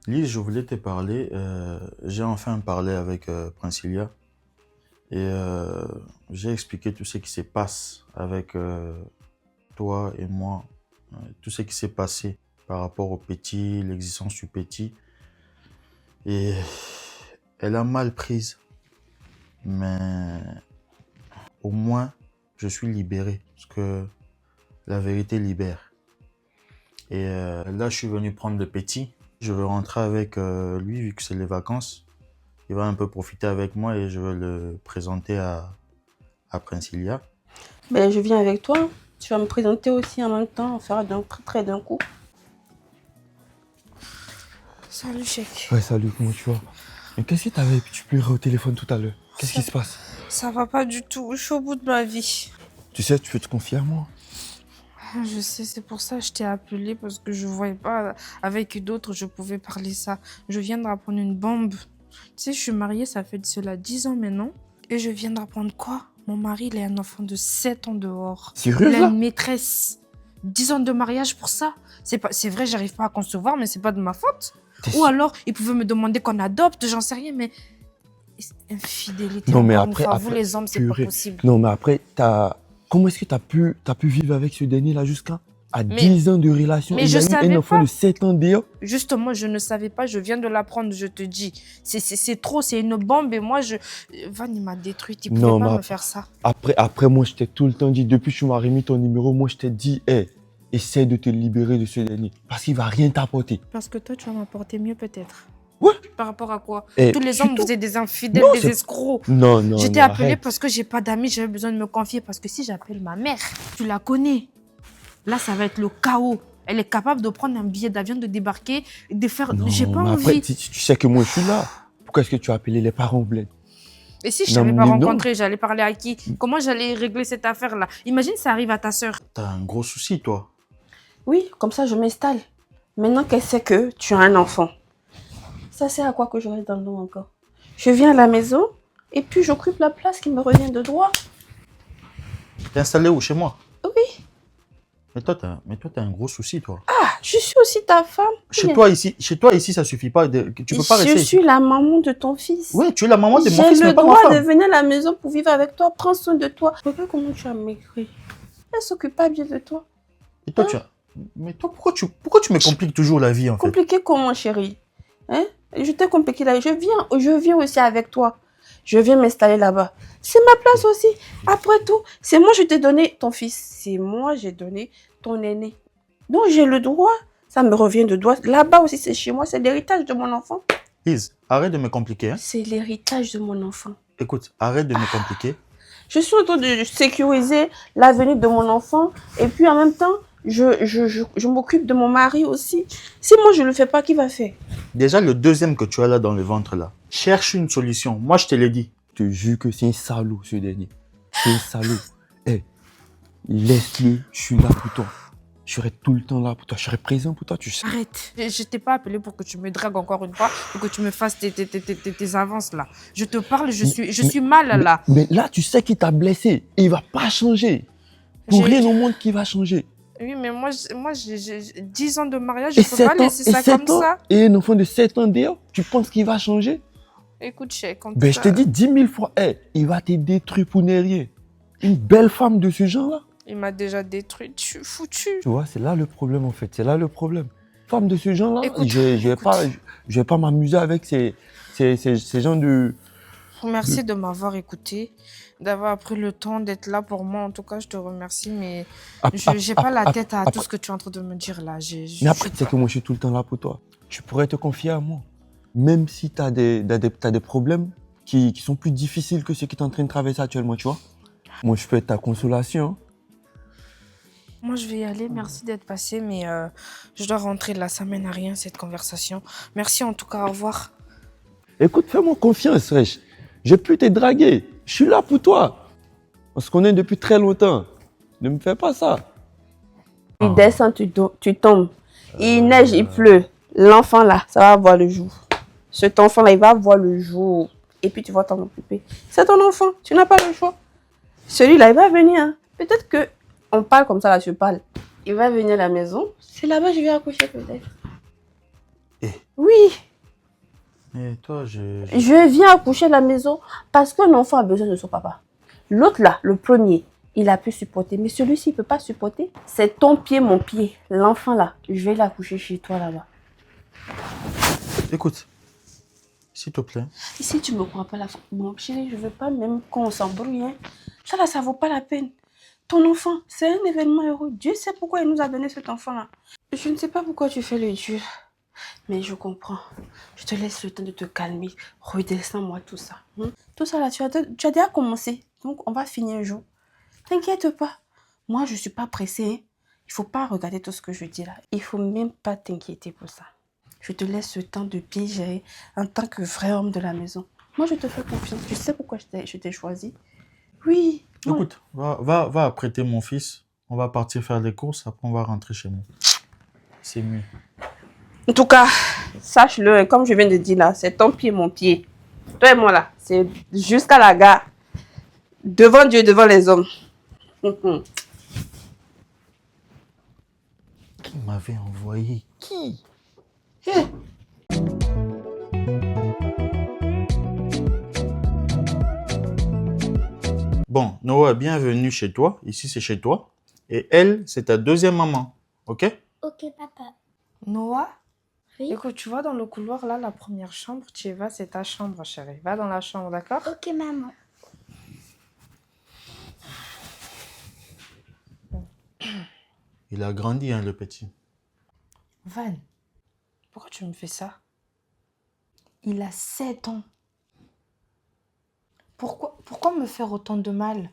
Lise, je voulais te parler. J'ai enfin parlé avec Princilia. Et j'ai expliqué tout ce qui se passe avec toi et moi. Tout ce qui s'est passé par rapport au petit, l'existence du petit. Et elle a mal prise. Mais au moins, je suis libéré. Parce que La vérité libère. Et là, je suis venu prendre le petit. Je veux rentrer avec lui, vu que c'est les vacances. Il va un peu profiter avec moi et je veux le présenter à Princilia. Ben, je viens avec toi. Tu vas me présenter aussi en même temps. On fera d'un trait d'un coup. Salut, Chèque. Ouais, salut, comment tu vas? Mais qu'est-ce que t'avais? Tu pleurais au téléphone tout à l'heure. Qu'est-ce qui se passe? Ça va pas du tout. Je suis au bout de ma vie. Tu sais, tu peux te confier à moi. Je sais, c'est pour ça que je t'ai appelé parce que je voyais pas avec d'autres, je pouvais parler ça. Je viens d'apprendre une bombe. Tu sais, je suis mariée, ça fait de cela 10 ans maintenant. Et je viens d'apprendre quoi? Mon mari, il a un enfant de 7 ans dehors. Sérieux, Il a là? une maîtresse. 10 ans de mariage pour ça. C'est vrai, j'arrive pas à concevoir, mais c'est pas de ma faute. Ou alors, il pouvait me demander qu'on adopte, j'en sais rien, mais... Infidélité. Non, mais encore une après, fois. Vous, les hommes, c'est pas purée. possible. Non, mais après, comment est-ce que t'as pu vivre avec ce dernier là jusqu'à 10 ans de relation? mais Il je a eu savais un enfant pas. de 7 ans dehors. Justement, je ne savais pas, je viens de l'apprendre, je te dis. C'est trop, c'est une bombe et moi, Van, il m'a détruite, il pouvait Non, pas mais me faire ça. Après, moi, je t'ai tout le temps dit, depuis que tu m'as remis ton numéro, moi, je t'ai dit, hey, essaie de te libérer de ce dernier. Parce qu'il va rien t'apporter. Parce que toi, tu vas m'apporter mieux peut-être. Ouais. Par rapport à quoi? Eh, Tous les c'est hommes, tout. vous êtes des infidèles, Non, des c'est- escrocs. Non, non, Je t'ai non, appelé arrête. parce que j'ai pas d'amis, j'avais besoin de me confier. Parce que si j'appelle ma mère, tu la connais. Là, ça va être le chaos. Elle est capable de prendre un billet d'avion, de débarquer, de faire... Non, J'ai pas mais envie. après, tu sais que moi, je suis là. Pourquoi est-ce que tu as appelé les parents au bled? Et si je Non, t'avais pas mais non. rencontré, j'allais parler à qui? Comment j'allais régler cette affaire-là? Imagine, ça arrive à ta sœur. T'as un gros souci, toi. Oui, comme ça, je m'installe. Maintenant qu'elle sait que tu as un enfant, ça sert à quoi que je reste dans le dos encore? Je viens à la maison et puis j'occupe la place qui me revient de droit. T'es installé où? Chez moi? Oui. Mais toi, t'as un gros souci, toi. Ah, je suis aussi ta femme. Chez toi, ici, ça suffit pas. Tu peux pas rester Je ici. suis la maman de ton fils. Oui, tu es la maman de mon J'ai fils, le mais pas ma droit de femme. venir à la maison pour vivre avec toi, prendre soin de toi. Regarde comment tu as maigri. Elle s'occupe pas bien de toi. Et toi, Mais toi, pourquoi tu me compliques toujours la vie, en fait? Compliqué comment, chérie? Hein? Je t'ai compliqué la vie. Je viens aussi avec toi. Je viens m'installer là-bas. C'est ma place aussi. Après tout, c'est moi je t'ai donné ton fils. C'est moi j'ai donné ton aîné. Donc j'ai le droit. Ça me revient de droit. Là-bas aussi, c'est chez moi. C'est l'héritage de mon enfant. Lise, arrête de me compliquer. Hein. C'est l'héritage de mon enfant. Écoute, arrête de me compliquer. Je suis en train de sécuriser l'avenir de mon enfant. Et puis en même temps, je m'occupe de mon mari aussi. Si moi je ne le fais pas, qui va faire? Déjà, le deuxième que tu as là dans le ventre, là, cherche une solution. Moi, je te l'ai dit. Je te jure que c'est un salaud, ce dernier. C'est un salaud. Eh, laisse-le, je suis là pour toi. Je serai tout le temps là pour toi. Je serai présent pour toi, tu sais. Arrête. Je t'ai pas appelé pour que tu me dragues encore une fois, pour que tu me fasses tes avances là. Je te parle, je suis mal là. Mais là, tu sais qu'il t'a blessé. Et il va pas changer. Pour rien au monde qui va changer. Oui, mais moi j'ai 10 ans de mariage, je peux pas laisser ça comme ça. Et un enfant de 7 ans dehors, tu penses qu'il va changer? Écoute, Chèque, Ben, je te dis 10 000 fois, il va te détruire pour ne rien. Une belle femme de ce genre-là. il m'a déjà détruite, je suis foutue. Tu vois, c'est là le problème en fait. C'est là le problème. Femme de ce genre-là, Écoute, je vais pas m'amuser avec ces gens de... Merci de m'avoir écouté, d'avoir pris le temps d'être là pour moi. En tout cas, je te remercie, mais j'ai pas la tête à tout ce que tu es en train de me dire là. Mais après, tu sais que moi, je suis tout le temps là pour toi. Tu pourrais te confier à moi. Même si tu as des problèmes qui sont plus difficiles que ceux que tu es en train de traverser actuellement, tu vois. Moi, je peux être ta consolation. Moi, je vais y aller. Merci d'être passé, mais je dois rentrer là. Ça mène à rien, cette conversation. Merci en tout cas. Au revoir. Écoute, fais-moi confiance, Rech. J'ai pu te draguer. Je suis là pour toi. On se connaît depuis très longtemps. Ne me fais pas ça. Il descend, tu tombes. Il neige, il pleut. L'enfant là, ça va voir le jour. Cet enfant là, il va voir le jour. Et puis tu vas t'en occuper. C'est ton enfant, tu n'as pas le choix. Celui-là, il va venir. Hein. Peut-être que on parle comme ça, là, je parle. Il va venir à la maison. C'est là-bas que je vais accoucher peut-être. Oui. Et toi, Je viens accoucher à la maison parce qu'un enfant a besoin de son papa. L'autre là, le premier, il a pu supporter. Mais celui-ci, il ne peut pas supporter. C'est ton pied, mon pied. L'enfant là, je vais l'accoucher chez toi là-bas. Écoute, s'il te plaît. Et si tu ne me crois pas, mon chéri, je ne veux pas même qu'on s'embrouille. Hein. Ça là, ça ne vaut pas la peine. Ton enfant, c'est un événement heureux. Dieu sait pourquoi il nous a donné cet enfant-là. Je ne sais pas pourquoi tu fais le dur. Mais je comprends. Je te laisse le temps de te calmer. Redescends-moi tout ça. Tout ça là, tu as déjà commencé. Donc, on va finir un jour. T'inquiète pas. Moi, je ne suis pas pressée. Hein. Il ne faut pas regarder tout ce que je dis là. Il ne faut même pas t'inquiéter pour ça. Je te laisse le temps de bien gérer en tant que vrai homme de la maison. Moi, je te fais confiance. Tu sais pourquoi je t'ai choisi. Oui. Écoute, va apprêter mon fils. On va partir faire les courses. Après, on va rentrer chez moi. C'est mieux. En tout cas, sache-le, comme je viens de dire là, c'est ton pied, mon pied. Toi et moi là, c'est jusqu'à la gare. Devant Dieu, devant les hommes. Qui m'avait envoyé? Qui? Bon, Noah, bienvenue chez toi. Ici, c'est chez toi. Et elle, c'est ta deuxième maman. OK? Ok, papa. Noah, Oui. écoute, tu vois dans le couloir là, la première chambre, tu y vas, c'est ta chambre, chérie. Va dans la chambre, d'accord? Ok, maman. Il a grandi, hein, le petit. Van, pourquoi tu me fais ça? Il a 7 ans. Pourquoi me faire autant de mal?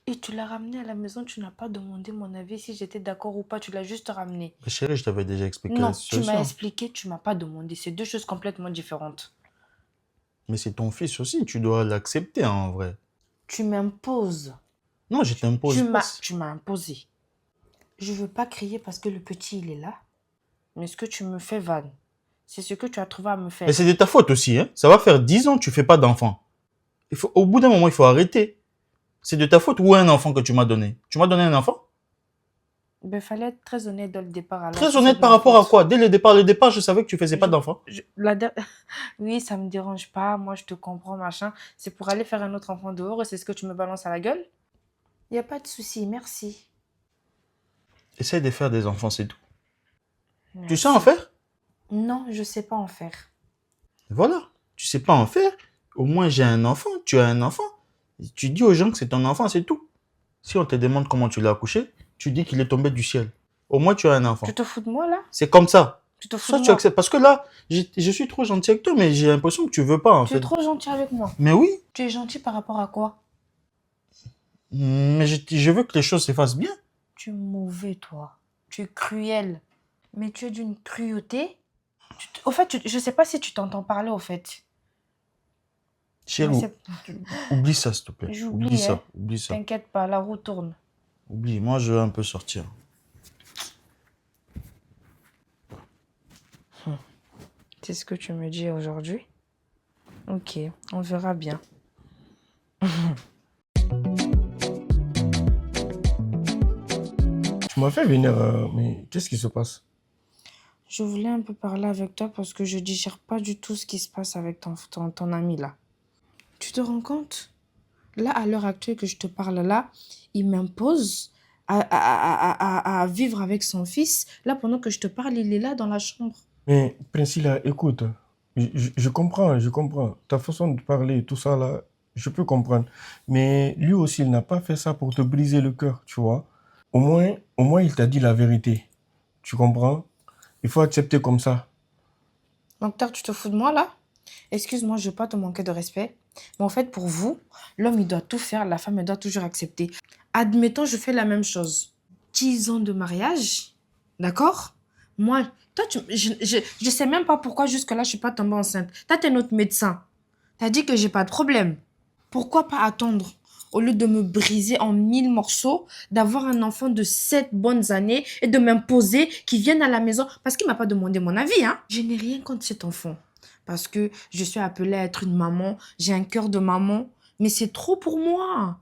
Et tu l'as ramené à la maison, tu n'as pas demandé mon avis si j'étais d'accord ou pas, tu l'as juste ramené. Mais chérie, je t'avais déjà expliqué Non, la tu situation. m'as expliqué, tu m'as pas demandé. C'est deux choses complètement différentes. Mais c'est ton fils aussi, tu dois l'accepter en vrai. Tu m'imposes. Non, je t'impose pas. Tu m'as imposé. Je veux pas crier parce que le petit, il est là. Mais ce que tu me fais, Van, c'est ce que tu as trouvé à me faire. Mais c'est de ta faute aussi, hein. Ça va faire 10 ans que tu fais pas d'enfant. Au bout d'un moment, il faut arrêter. C'est de ta faute ou un enfant que tu m'as donné? Tu m'as donné un enfant? Il fallait être très honnête dès le départ. Alors, Très si honnête c'est par de ma rapport à faute. quoi? Dès le départ, je savais que tu faisais pas d'enfant. Oui, ça me dérange pas. Moi, je te comprends, machin. C'est pour aller faire un autre enfant dehors et c'est ce que tu me balances à la gueule? Il n'y a pas de souci, merci. Essaye de faire des enfants, c'est tout. Tu Merci. sais en faire? Non, je sais pas en faire. Voilà. Tu sais pas en faire. Au moins, j'ai un enfant. Tu as un enfant. Tu dis aux gens que c'est ton enfant, c'est tout. Si on te demande comment tu l'as accouché, tu dis qu'il est tombé du ciel. Au moins, tu as un enfant. Tu te fous de moi, là? C'est comme ça. Tu te fous Soit de tu moi? acceptes. Parce que là, je suis trop gentil avec toi, mais j'ai l'impression que tu veux pas, en Tu es fait. trop gentil avec moi. Mais oui. Tu es gentil par rapport à quoi? Mais je veux que les choses se fassent bien. Tu es mauvais, toi. Tu es cruel. Mais tu es d'une cruauté. Au fait, je sais pas si tu t'entends parler, au fait. Chérie, Mais oublie ça, s'il te plaît. J'oublie, Oublie ça. hein. Oublie ça. T'inquiète pas, la roue tourne. Oublie. Moi, je veux un peu sortir. C'est ce que tu me dis aujourd'hui? Ok, on verra bien. Tu m'as fait venir, mais qu'est-ce qui se passe? Je voulais un peu parler avec toi parce que je digère pas du tout ce qui se passe avec ton ami là. Tu te rends compte? Là, à l'heure actuelle que je te parle là, il m'impose à vivre avec son fils. Là, pendant que je te parle, il est là dans la chambre. Mais Priscilla, écoute, je comprends, je comprends. Ta façon de parler, tout ça là, je peux comprendre. Mais lui aussi, il n'a pas fait ça pour te briser le cœur, tu vois. Au moins, il t'a dit la vérité. Tu comprends? Il faut accepter comme ça. Docteur, tu te fous de moi là? Excuse-moi, je ne veux pas te manquer de respect. Mais en fait, pour vous, l'homme, il doit tout faire, la femme, elle doit toujours accepter. Admettons, je fais la même chose. 10 ans de mariage, d'accord? Moi, toi, je sais même pas pourquoi jusque-là, je suis pas tombée enceinte. Toi, t'es notre médecin. T'as dit que j'ai pas de problème. Pourquoi pas attendre? Au lieu de me briser en 1000 morceaux, d'avoir un enfant de 7 bonnes années et de m'imposer qu'il vienne à la maison parce qu'il m'a pas demandé mon avis, hein. Je n'ai rien contre cet enfant parce que je suis appelée à être une maman, j'ai un cœur de maman, mais c'est trop pour moi.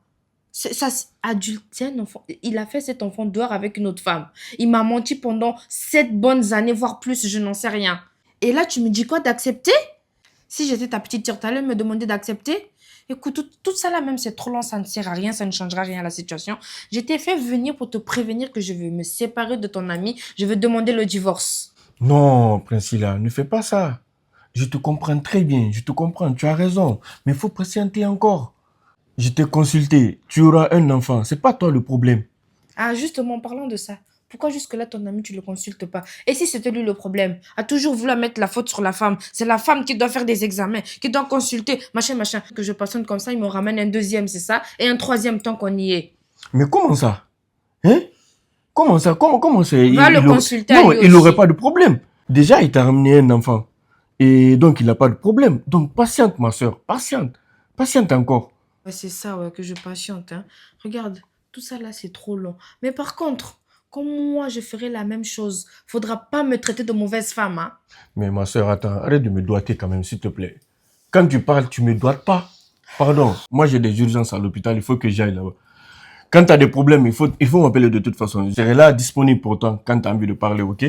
Ça, adulte, c'est un enfant. Il a fait cet enfant dehors avec une autre femme. Il m'a menti pendant 7 bonnes années, voire plus, je n'en sais rien. Et là, tu me dis quoi, d'accepter? Si j'étais ta petite tire, t'allais me demander d'accepter? Écoute, tout ça là même, c'est trop long, ça ne sert à rien, ça ne changera rien à la situation. Je t'ai fait venir pour te prévenir que je vais me séparer de ton ami, je vais demander le divorce. Non, Priscilla, ne fais pas ça. Je te comprends très bien, je te comprends, tu as raison. Mais il faut patienter encore. Je t'ai consulté. Tu auras un enfant. C'est pas toi le problème. Ah, justement, en parlant de ça, pourquoi jusque-là ton ami, tu le consultes pas? Et si c'était lui le problème? A toujours voulu mettre la faute sur la femme. C'est la femme qui doit faire des examens, qui doit consulter, machin, machin. Que je patiente comme ça, il me ramène un deuxième, c'est ça? Et un troisième tant qu'on y est. Mais comment ça? Hein? Comment ça? Comment c'est? Va le consulter à Non, lui il n'aurait aussi. pas de problème. Déjà, il t'a ramené un enfant. Et donc, il n'a pas de problème. Donc, patiente, ma soeur. Patiente. Patiente encore. Ouais, c'est ça, ouais, que je patiente, hein. Regarde, tout ça là, c'est trop long. Mais par contre, comme moi, je ferai la même chose. Faudra pas me traiter de mauvaise femme, hein. Mais ma soeur, attends, arrête de me doigter quand même, s'il te plaît. Quand tu parles, tu me doites pas. Pardon, moi j'ai des urgences à l'hôpital, il faut que j'aille là-bas. Quand tu as des problèmes, il faut m'appeler de toute façon. Je serai là disponible pour toi quand tu as envie de parler, ok?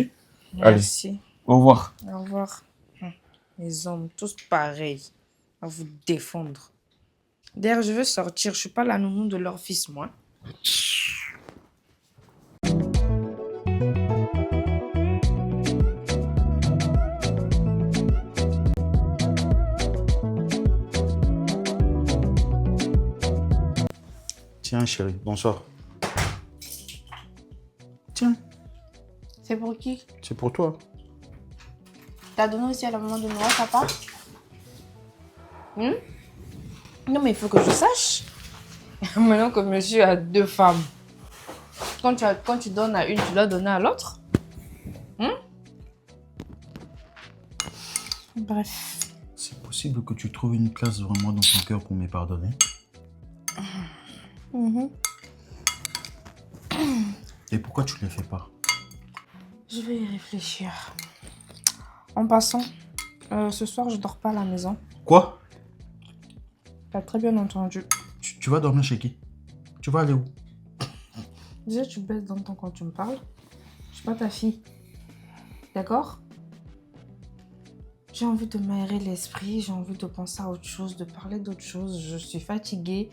Merci. Au revoir. Au revoir. Les hommes, tous pareils. À vous défendre. D'ailleurs, je veux sortir. Je suis pas la nounou de leur fils, moi. Tiens, chérie, bonsoir. Tiens, C'est pour qui? c'est pour toi. T'as donné aussi à la maman de Noah, papa? Non, mais il faut que je sache. Maintenant que monsieur a 2 femmes. Quand tu donnes à une, tu dois donner à l'autre? Bref. C'est possible que tu trouves une place vraiment dans ton cœur pour me pardonner. Et pourquoi tu ne le fais pas? Je vais y réfléchir. En passant, ce soir, je dors pas à la maison. Quoi? T'as très bien entendu. Tu vas dormir chez qui? Tu vas aller où? Déjà, tu baisses dans le temps quand tu me parles. Je suis pas ta fille. D'accord? J'ai envie de m'aérer l'esprit, j'ai envie de penser à autre chose, de parler d'autre chose. Je suis fatiguée.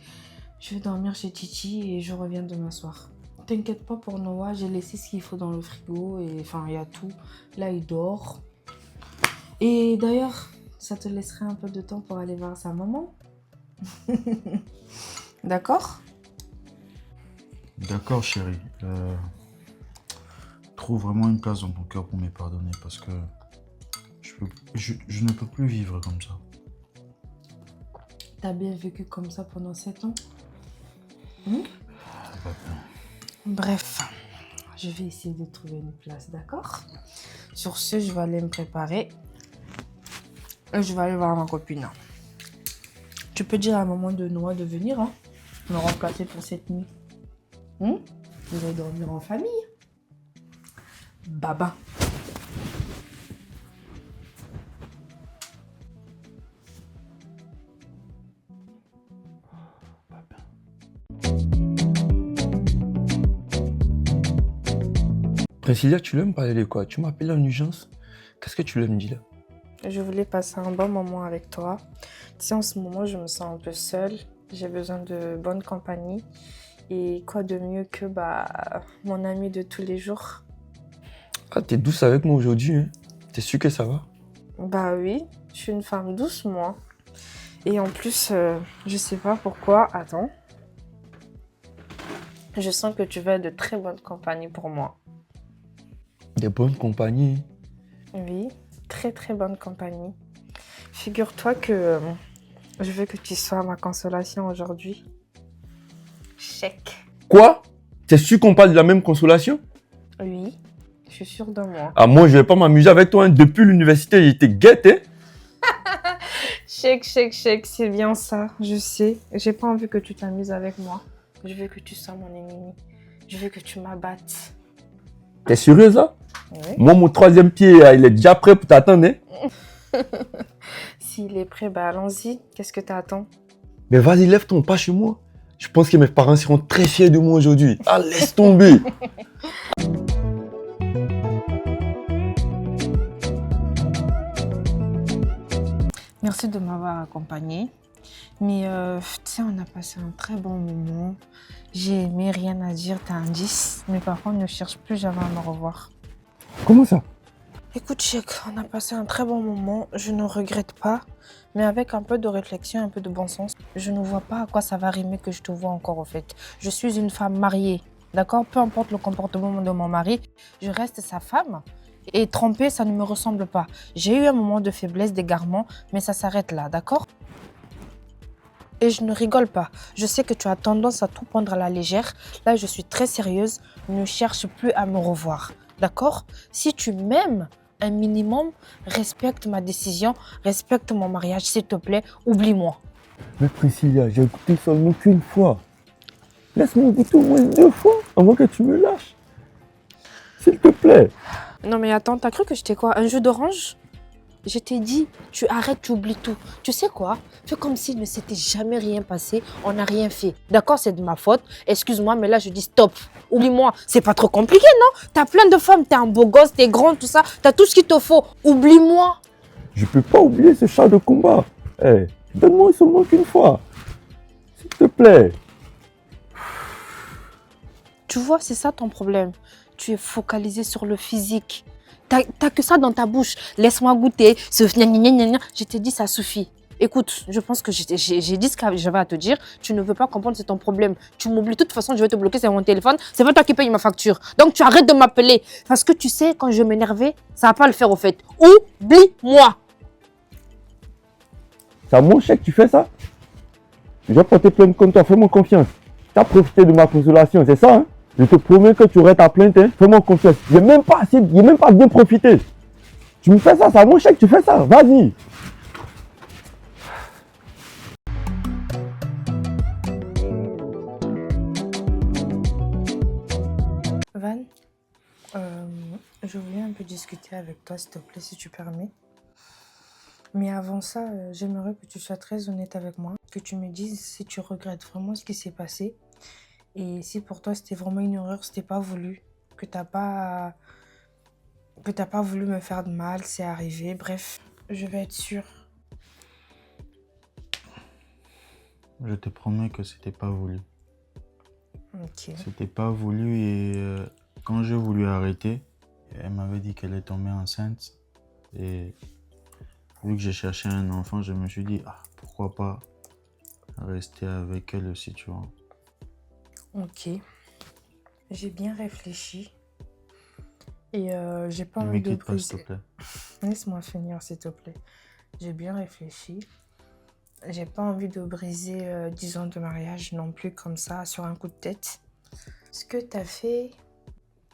Je vais dormir chez Titi et je reviens demain soir. T'inquiète pas pour Noah, j'ai laissé ce qu'il faut dans le frigo et enfin, il y a tout. Là, il dort. Et d'ailleurs, ça te laisserait un peu de temps pour aller voir sa maman. D'accord? D'accord, chérie. Trouve vraiment une place dans ton cœur pour me pardonner parce que je ne peux plus vivre comme ça. T'as bien vécu comme ça pendant 7 ans? Bref, je vais essayer de trouver une place, d'accord? Sur ce, je vais aller me préparer. Et je vais aller voir ma copine. Tu peux dire à la maman de Noah de venir, hein, me remplacer pour cette nuit. Vous allez dormir en famille. Baba. Priscilla, tu veux me parler de quoi? Tu m'appelles en urgence? Qu'est-ce que tu veux me dire là? Je voulais passer un bon moment avec toi. Tu sais, en ce moment, je me sens un peu seule. J'ai besoin de bonne compagnie. Et quoi de mieux que mon ami de tous les jours. Ah, t'es douce avec moi aujourd'hui, hein? T'es sûr que ça va? Bah oui, je suis une femme douce, moi. Et en plus, je sais pas pourquoi. Attends. Je sens que tu vas être de très bonne compagnie pour moi. Des bonnes compagnies. Oui, très très bonne compagnie. Figure-toi que je veux que tu sois ma consolation aujourd'hui. Chèque. Quoi? T'es sûr qu'on parle de la même consolation? Oui, je suis sûre de moi. Ah, moi, je vais pas m'amuser avec toi, hein. Depuis l'université, j'étais guette, hein? Chèque, c'est bien ça, je sais. J'ai pas envie que tu t'amuses avec moi. Je veux que tu sois mon ennemi. Je veux que tu m'abattes. T'es sérieuse, là? Oui. Moi, mon 3e pied, il est déjà prêt pour t'attendre, hein? S'il est prêt, allons-y. Qu'est-ce que t'attends? Mais vas-y, lève ton pas chez moi. Je pense que mes parents seront très fiers de moi aujourd'hui. Ah, laisse tomber. Merci de m'avoir accompagnée. Mais tu sais, on a passé un très bon moment. J'ai aimé, rien à dire, t'as un 10. Mes parents ne cherchent plus jamais à me revoir. Comment ça? Écoute, Cheikh, on a passé un très bon moment. Je ne regrette pas. Mais avec un peu de réflexion, un peu de bon sens, je ne vois pas à quoi ça va rimer que je te vois encore, au fait. Je suis une femme mariée, d'accord? Peu importe le comportement de mon mari, je reste sa femme. Et tromper, ça ne me ressemble pas. J'ai eu un moment de faiblesse, d'égarement, mais ça s'arrête là, d'accord? Et je ne rigole pas. Je sais que tu as tendance à tout prendre à la légère. Là, je suis très sérieuse. Ne cherche plus à me revoir. D'accord? Si tu m'aimes un minimum, respecte ma décision, respecte mon mariage, s'il te plaît. Oublie-moi. Mais Priscilla, j'ai goûté seulement qu'une fois. Laisse-moi goûter au moins 2 fois avant que tu me lâches. S'il te plaît. Non mais attends, t'as cru que j'étais quoi? Un jus d'orange? Je t'ai dit, tu arrêtes, tu oublies tout. Tu sais quoi? Fais comme s'il ne s'était jamais rien passé, on n'a rien fait. D'accord, c'est de ma faute. Excuse-moi, mais là, je dis stop. Oublie-moi. C'est pas trop compliqué, non? T'as plein de femmes, t'es un beau gosse, t'es grand, tout ça. T'as tout ce qu'il te faut. Oublie-moi. Je peux pas oublier ce char de combat. Eh, donne-moi seulement qu'une fois. S'il te plaît. Tu vois, c'est ça ton problème. Tu es focalisé sur le physique. T'as que ça dans ta bouche. Laisse-moi goûter. Ce gna gna gna gna. Je t'ai dit, ça suffit. Écoute, je pense que j'ai dit ce que j'avais à te dire. Tu ne veux pas comprendre, c'est ton problème. Tu m'oublies. De toute façon, je vais te bloquer sur mon téléphone. C'est pas toi qui paye ma facture. Donc, tu arrêtes de m'appeler. Parce que tu sais, quand je m'énervais, ça va pas le faire au fait. Oublie-moi. C'est à mon chèque que tu fais ça? Je vais porter plainte contre toi. Fais-moi confiance. Tu as profité de ma consolation, c'est ça, hein? Je te promets que tu aurais ta plainte, hein? Fais-moi confiance. J'ai même pas bien profité. Tu me fais ça, c'est à mon chèque, tu fais ça. Vas-y. Van, je voulais un peu discuter avec toi, s'il te plaît, si tu permets. Mais avant ça, j'aimerais que tu sois très honnête avec moi, que tu me dises si tu regrettes vraiment ce qui s'est passé et si pour toi c'était vraiment une erreur, c'était pas voulu, que t'as pas voulu me faire de mal, c'est arrivé. Bref, je vais être sûre. Je te promets que c'était pas voulu. Ok. C'était pas voulu et quand j'ai voulu arrêter, elle m'avait dit qu'elle est tombée enceinte. Et vu que j'ai cherché un enfant, je me suis dit, ah, pourquoi pas rester avec elle aussi, tu vois. Ok. J'ai bien réfléchi et j'ai pas Ne envie me de quitte pas, s'il te briser. plaît. Laisse-moi finir, s'il te plaît. J'ai bien réfléchi. J'ai pas envie de briser 10 ans de mariage non plus comme ça, sur un coup de tête. Ce que t'as fait,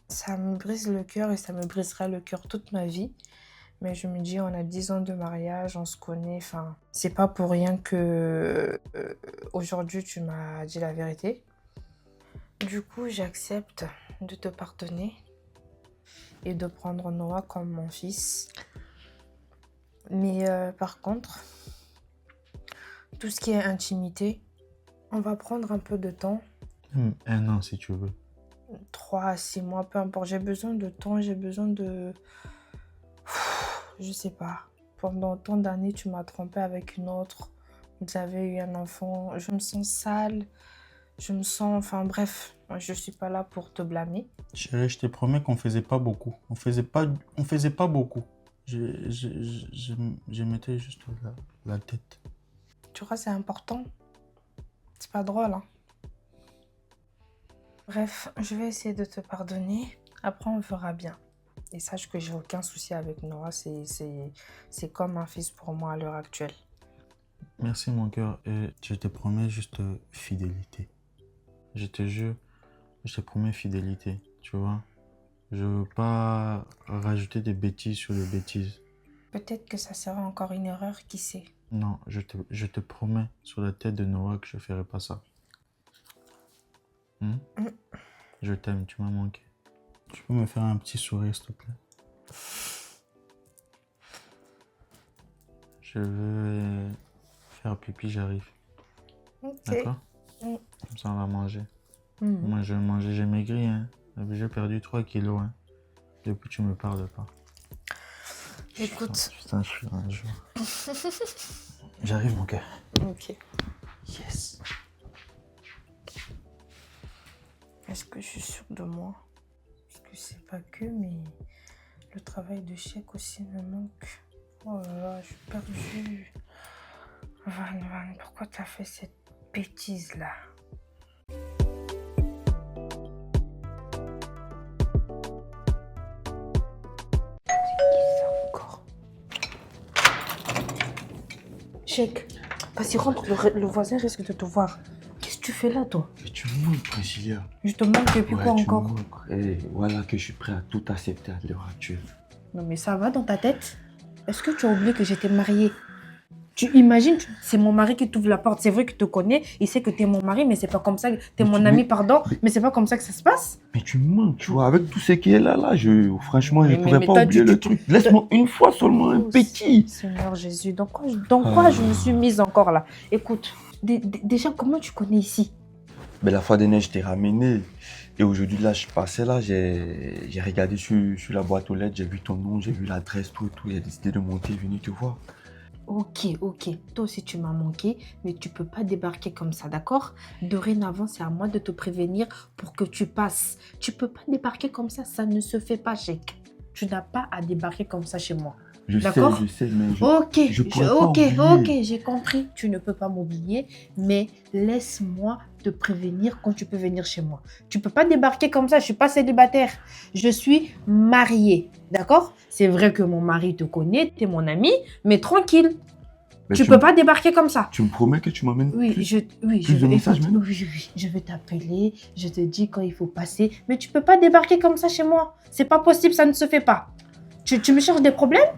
ça me brise le cœur et ça me brisera le cœur toute ma vie. Mais je me dis, on a 10 ans de mariage, on se connaît, enfin, c'est pas pour rien que aujourd'hui tu m'as dit la vérité. Du coup, j'accepte de te pardonner et de prendre Noah comme mon fils. Mais par contre, tout ce qui est intimité, on va prendre un peu de temps, Même 1 an si tu veux. 3 à 6 mois, peu importe. J'ai besoin de temps, j'ai besoin de... Je sais pas. Pendant tant d'années, tu m'as trompé avec une autre. Vous avez eu un enfant. Je me sens sale. Je me sens... Enfin bref, je suis pas là pour te blâmer. Chérie, je te promets qu'on faisait pas beaucoup. On faisait pas beaucoup. Je mettais juste la tête. Tu vois, c'est important. C'est pas drôle, hein. Bref, je vais essayer de te pardonner. Après, on verra bien. Et sache que j'ai aucun souci avec Noah. C'est comme un fils pour moi à l'heure actuelle. Merci mon cœur et je te promets juste fidélité. Je te jure, je te promets fidélité, tu vois. Je veux pas rajouter des bêtises sur des bêtises. Peut-être que ça sera encore une erreur, qui sait. Non, je te promets sur la tête de Noah que je ferai pas ça. Je t'aime, tu m'as manqué. Tu peux me faire un petit sourire, s'il te plaît? Je veux faire pipi, j'arrive. Ok. D'accord? Mm. Comme ça, on va manger. Mhm. Moi, je vais manger, j'ai maigri, hein. J'ai perdu 3 kilos, hein. Depuis, tu me parles pas. Écoute. Putain, je suis un jour. J'arrive, mon cœur. Ok. Yes. Est-ce que je suis sûre de moi? Parce que c'est pas que, mais Le travail de chèque aussi me manque. Oh là là, je suis perdue. Van, pourquoi t'as fait cette bêtise-là? Encore. Chèque, vas-y, rentre, le voisin risque de te voir. Qu'est-ce que tu fais là, toi? Mais tu me manques, Priscilla. Je te manque depuis quoi tu encore? me manques. Et voilà que je suis prêt à tout accepter à l'heure actuelle. Non mais ça va dans ta tête? Est-ce que tu as oublié que j'étais mariée? Tu imagines, c'est mon mari qui t'ouvre la porte. C'est vrai qu'il te connaît, il sait que t'es mon mari, mais c'est pas comme ça. T'es mon ami, pardon, mais c'est pas comme ça que ça se passe. Mais tu me manques, tu vois, avec tout ce qui est là, franchement, je Mais- pourrais mais pas toi, oublier le truc. Laisse-moi une fois seulement un petit. Seigneur Jésus, dans quoi je me suis mise encore là? Écoute, déjà, comment tu connais ici? Mais la fois dernière, je t'ai ramené. Et aujourd'hui, là, je passais là, j'ai regardé sur la boîte aux lettres, j'ai vu ton nom, j'ai vu l'adresse, tout et tout. J'ai décidé de monter et venir te voir. Ok. Toi aussi, tu m'as manqué, mais tu peux pas débarquer comme ça, d'accord? Dorénavant, c'est à moi de te prévenir pour que tu passes. Tu peux pas débarquer comme ça ne se fait pas, chèque. Tu n'as pas à débarquer comme ça chez moi. Je D'accord. sais, mais Ok, pourrais pas oublier. j'ai compris. Tu ne peux pas m'oublier, mais laisse-moi te prévenir quand tu peux venir chez moi. Tu peux pas débarquer comme ça, je suis pas célibataire. Je suis mariée, d'accord? C'est vrai que mon mari te connaît, tu es mon ami, mais tranquille. Mais Tu peux pas débarquer comme ça. Tu me promets que tu m'amènes Oui, plus je plus de messages écoute, maintenant? oui, je vais t'appeler, je te dis quand il faut passer, mais tu peux pas débarquer comme ça chez moi. C'est pas possible, ça ne se fait pas. Tu me cherches des problèmes?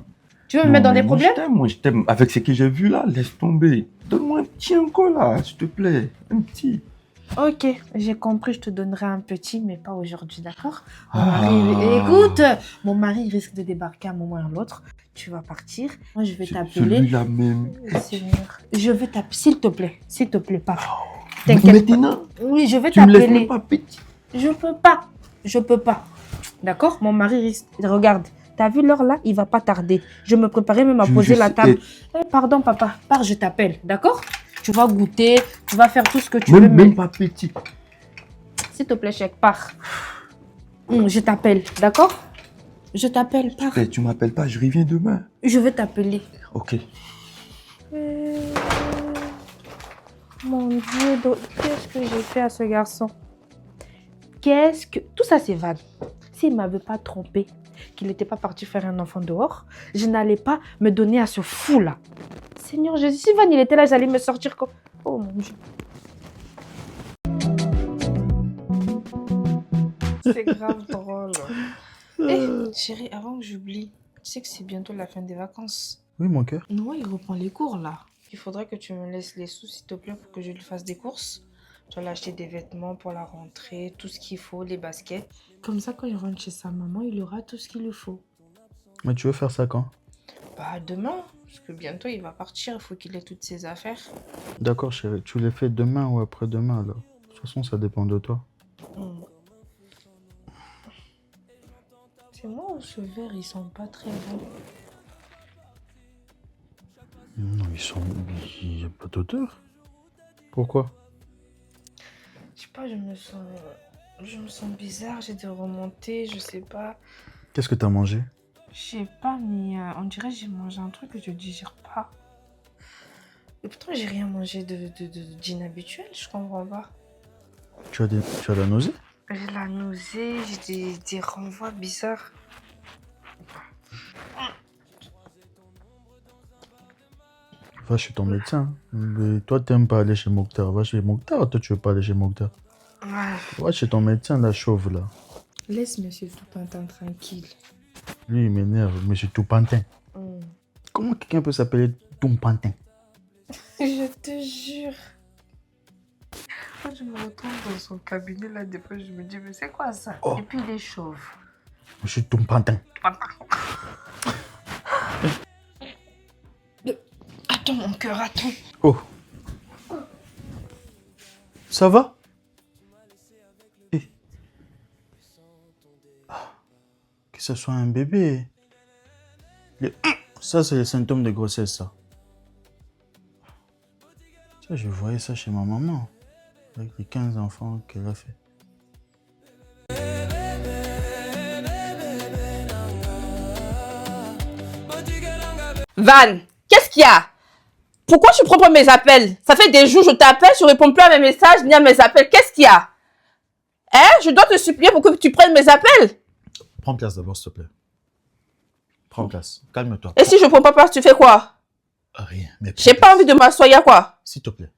Tu veux me mettre dans des problèmes? Moi, je t'aime. Avec ce que j'ai vu là, laisse tomber. Donne-moi un petit encore là, s'il te plaît. Un petit. Ok, j'ai compris, je te donnerai un petit, mais pas aujourd'hui, d'accord? Ah. Écoute, mon mari risque de débarquer à un moment ou à l'autre. Tu vas partir, moi je vais t'appeler. Celui-là même. Seigneur, je vais t'appeler, s'il te plaît, pas. T'inquiète. Maintenant, Oui, je vais tu me laisses t'appeler. même pas petit. Je peux pas. D'accord? Mon mari risque. Regarde, t'as vu l'heure là? Il va pas tarder. Je me préparais même à poser la table. Pardon, papa. Pars, je t'appelle. D'accord? Tu vas goûter, tu vas faire tout ce que tu veux. Même pas petit. S'il te plaît, chèque, pars. Je t'appelle. D'accord? Je t'appelle, pars. Tu m'appelles pas, je reviens demain. Je vais t'appeler. Ok. Mon Dieu, qu'est-ce que j'ai fait à ce garçon? Tout ça, c'est vague. S'il ne m'avait pas trompé, qu'il n'était pas parti faire un enfant dehors, je n'allais pas me donner à ce fou-là. Seigneur Jésus, si Van il était là, j'allais me sortir comme... Oh mon Dieu. C'est grave drôle. Chérie, avant que j'oublie, tu sais que c'est bientôt la fin des vacances. Oui, mon cœur. Noah, il reprend les cours là. Il faudrait que tu me laisses les sous, s'il te plaît, pour que je lui fasse des courses. Je dois lui acheter des vêtements pour la rentrée, tout ce qu'il faut, les baskets. Comme ça, quand il rentre chez sa maman, il aura tout ce qu'il lui faut. Mais tu veux faire ça quand? Bah, demain, parce que bientôt il va partir, il faut qu'il ait toutes ses affaires. D'accord, chérie. Tu les fais demain ou après-demain, alors. De toute façon, ça dépend de toi. C'est moi ou ce verre, ils sont pas très bons? Non, il n'y a pas d'odeur. Pourquoi? Je sais pas, je me sens bizarre, j'ai des remontées, je sais pas. Qu'est-ce que t'as mangé? Je sais pas, mais on dirait que j'ai mangé un truc que je digère pas. Et pourtant, j'ai rien mangé d'inhabituel, je comprends pas. Tu as la nausée? J'ai la nausée, j'ai des renvois bizarres. Va chez ton médecin. Mais toi, t'aimes pas aller chez Mokhtar. Va chez Mokhtar. Toi, tu veux pas aller chez Mokhtar. Ouais. Va chez ton médecin, la chauve, là. Laisse Monsieur Toupantin tranquille. Lui, il m'énerve, monsieur Toupantin. Comment quelqu'un peut s'appeler Toupantin? Je te jure. Quand je me retrouve dans son cabinet, là, des fois, je me dis, mais c'est quoi ça? Oh. Et puis, il est chauve. Monsieur Toupantin. Attends, mon cœur, attends. Oh. Ça va? Que ce soit un bébé. Ça, c'est les symptômes de grossesse, ça. Ça, je voyais ça chez ma maman. Avec les 15 enfants qu'elle a fait. Van, qu'est-ce qu'il y a? Pourquoi tu prends pas mes appels? Ça fait des jours que je t'appelle, tu réponds plus à mes messages ni à mes appels. Qu'est-ce qu'il y a? Hein? Je dois te supplier pour que tu prennes mes appels. Prends place d'abord, s'il te plaît. Prends place. Calme-toi. Et si je prends pas place, tu fais quoi? Rien. Mais J'ai pas envie de m'asseoir, y a quoi? S'il te plaît.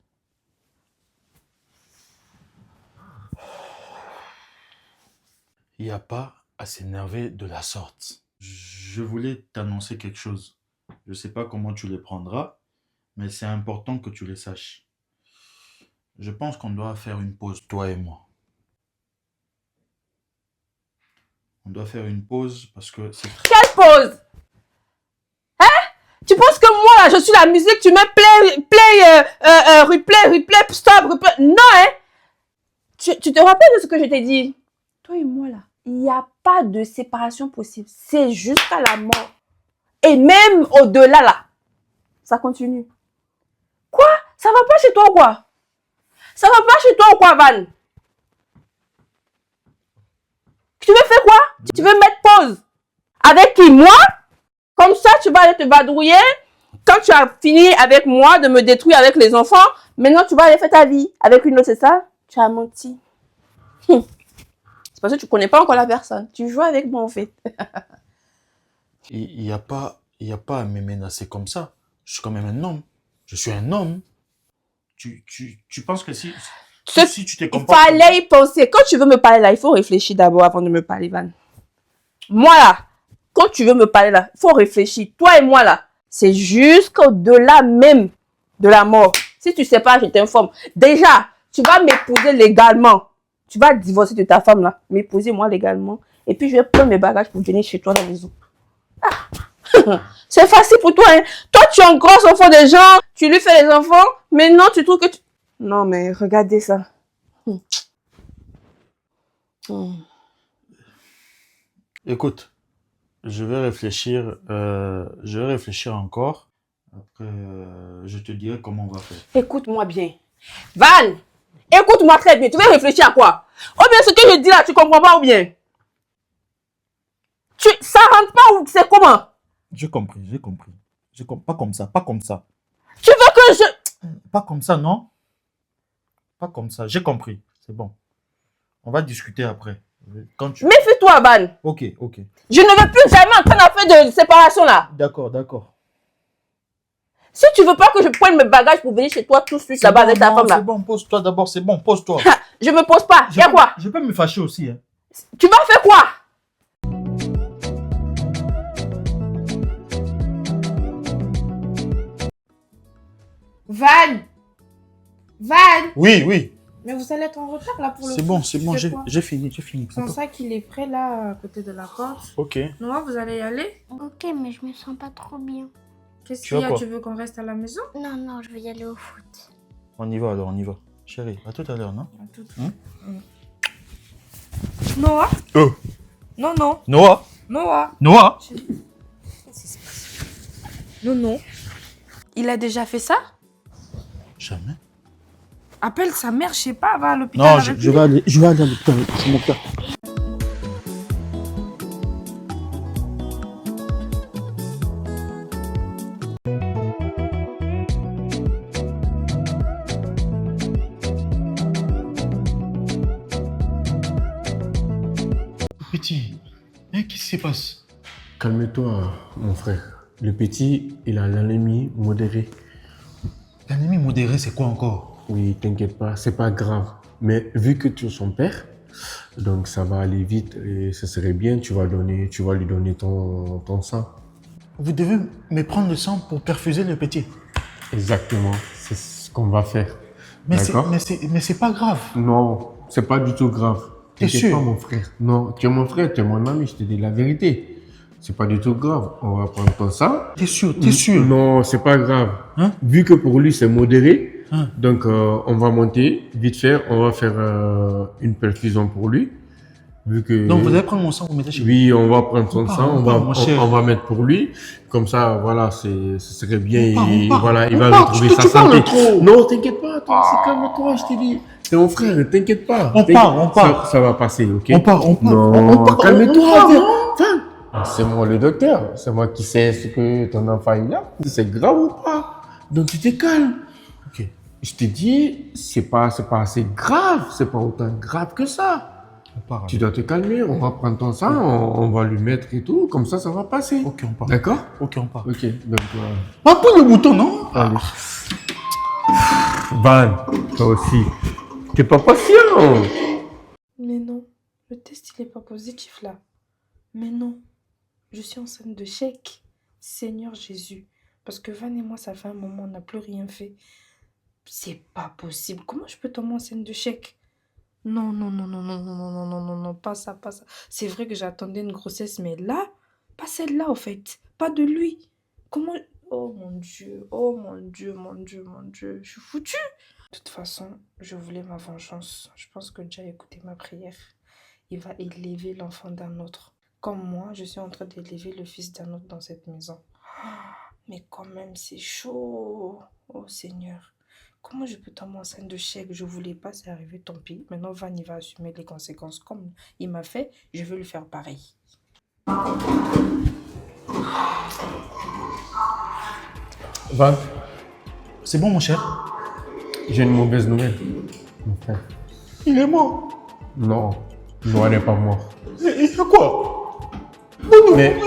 Il n'y a pas à s'énerver de la sorte. Je voulais t'annoncer quelque chose. Je ne sais pas comment tu les prendras, mais c'est important que tu les saches. Je pense qu'on doit faire une pause, toi et moi. On doit faire une pause parce que c'est très... Quelle pause? Hein? Tu penses que moi, là, je suis la musique, tu mets replay, stop, replay. Non, hein? Tu te rappelles de ce que je t'ai dit? Toi et moi, là, il n'y a pas de séparation possible. C'est jusqu'à la mort. Et même au-delà, là, ça continue. Quoi? Ça va pas chez toi ou quoi? Ça va pas chez toi ou quoi, Van? Tu veux faire quoi? Tu veux mettre pause? Avec qui? Moi? Comme ça, tu vas aller te vadrouiller. Quand tu as fini avec moi de me détruire avec les enfants, maintenant tu vas aller faire ta vie avec une autre, c'est ça? Tu as menti. C'est parce que tu connais pas encore la personne. Tu joues avec moi, en fait. Il n'y a pas à me menacer comme ça. Je suis quand même un homme. Je suis un homme. Tu penses que si tu te Il comportes... fallait y penser. Quand tu veux me parler là, il faut réfléchir d'abord avant de me parler, Van. Moi là, quand tu veux me parler là, il faut réfléchir. Toi et moi là, c'est jusqu'au-delà même de la mort. Si tu sais pas, je t'informe. Déjà, tu vas m'épouser légalement. Tu vas divorcer de ta femme là, m'épouser moi légalement. Et puis je vais prendre mes bagages pour venir chez toi à la maison. Ah. C'est facile pour toi, hein. Toi, tu engrosses enfant des gens, tu lui fais les enfants, mais non, tu trouves que tu... Non, mais regardez ça. Écoute, je vais réfléchir encore. Après, je te dirai comment on va faire. Écoute-moi bien. Van, écoute-moi très bien. Tu veux réfléchir à quoi? Ou bien ce que je dis là, tu comprends pas ou bien? Ça rentre pas ou c'est comment? J'ai compris. Pas comme ça. Tu veux que je... Pas comme ça, non? Pas comme ça. J'ai compris. C'est bon. On va discuter après. Quand tu... Méfie-toi, Van. Ok. Je ne veux plus jamais entrer dans affaire de séparation là. D'accord. Si tu veux pas que je prenne mes bagages pour venir chez toi tout de suite là-bas avec ta femme là. C'est bon, pose-toi d'abord, c'est bon, pose-toi. Je me pose pas. Y'a quoi? Je peux me fâcher aussi, hein. Tu vas faire quoi? Van! Oui. Mais vous allez être en retard là pour le C'est bon, j'ai fini. Son sac, il est prêt là, à côté de la porte. Ok. Noah, vous allez y aller? Ok, mais je me sens pas trop bien. Qu'est-ce Tu qu'il y vas a? quoi? Tu veux qu'on reste à la maison? Non, je veux y aller au foot. On y va alors, on y va. Chérie, à tout à l'heure, non? À tout. Noah? Oh. Non. Noah. Non. Il a déjà fait ça? Jamais. Appelle sa mère, je sais pas, va à l'hôpital. Non, avec je lui. vais aller à l'hôpital. C'est mon cas. Petit, hein, qu'est-ce qui se passe? Calme-toi, mon frère. Le petit, il a l'anémie modérée. L'anémie modérée, c'est quoi encore? Oui, t'inquiète pas, c'est pas grave. Mais vu que tu es son père, donc ça va aller vite et ce serait bien, tu vas lui donner ton sang. Vous devez me prendre le sang pour perfuser le petit. Exactement, c'est ce qu'on va faire. Mais D'accord? c'est pas grave. Non, c'est pas du tout grave. T'es T'inquiète sûr? pas, mon frère. Non, tu es mon frère, tu es mon ami, je te dis la vérité. C'est pas du tout grave. On va prendre ton sang. T'es sûr? Non, c'est pas grave. Hein? Vu que pour lui, c'est modéré, Hein? donc on va monter, vite fait, on va faire une perfusion pour lui. Vu que... Donc vous allez prendre mon sang, vous mettez chez vous. Oui, on va prendre son sang, mon cher. on va mettre pour lui. Comme ça, voilà, ce serait bien. On part. Voilà, il On va part. retrouver Tu sa parles santé. trop. Non, t'inquiète pas, toi, c'est calme-toi, je t'ai dit. C'est mon frère, t'inquiète pas. On part. Ça va passer, ok? On part. Non, calme-toi, viens. C'est moi le docteur. C'est moi qui sais ce que ton enfant il a. C'est grave ou pas? Donc tu te calmes. Ok. Je te dis, c'est pas assez grave. C'est pas autant grave que ça. On part. Tu dois te calmer. On va prendre ton sang, on va lui mettre et tout. Comme ça va passer. Ok, on part. D'accord? Ok, on part. Ok, donc... Pas pour le bouton, non? Allez. Van, toi aussi. T'es pas patient. Mais non, le test il est pas positif là. Mais non, je suis enceinte de chèque. Seigneur Jésus. Parce que Van et moi, ça fait un moment, on n'a plus rien fait. C'est pas possible. Comment je peux tomber enceinte de chèque? Non, non, non, non, non, non, non, non, non, non, non, pas ça, pas ça. C'est vrai que j'attendais une grossesse, mais là, pas celle-là en fait. Pas de lui. Comment... Oh mon Dieu, oh mon Dieu, mon Dieu, mon Dieu. Je suis foutue. De toute façon, je voulais ma vengeance. Je pense que Dieu a écouté ma prière. Il va élever l'enfant d'un autre. Comme moi, je suis en train d'élever le fils d'un autre dans cette maison. Mais quand même, c'est chaud. Oh Seigneur. Comment je peux tomber enceinte de chèque? Je voulais pas, c'est arrivé, tant pis. Maintenant, Van, il va assumer les conséquences. Comme il m'a fait, je vais lui faire pareil. Van, C'est bon, mon cher? j'ai une mauvaise nouvelle. Mon frère. Il est mort. Non, Noah n'est pas mort. Il y a quoi? Mais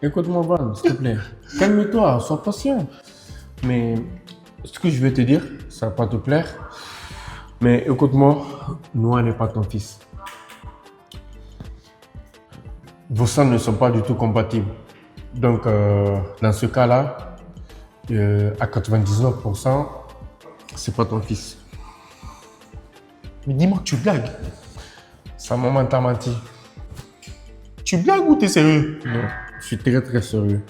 écoute-moi, Van, s'il te plaît. Calme-toi, sois patient. Mais ce que je vais te dire, ça va pas te plaire. Mais écoute-moi, Noah n'est pas ton fils. Vos sangs ne sont pas du tout compatibles. Donc, dans ce cas-là, à 99%, c'est pas ton fils. Mais dis-moi que tu blagues. Sa maman t'a menti. Tu blagues ou t'es sérieux? Non, je suis très très sérieux.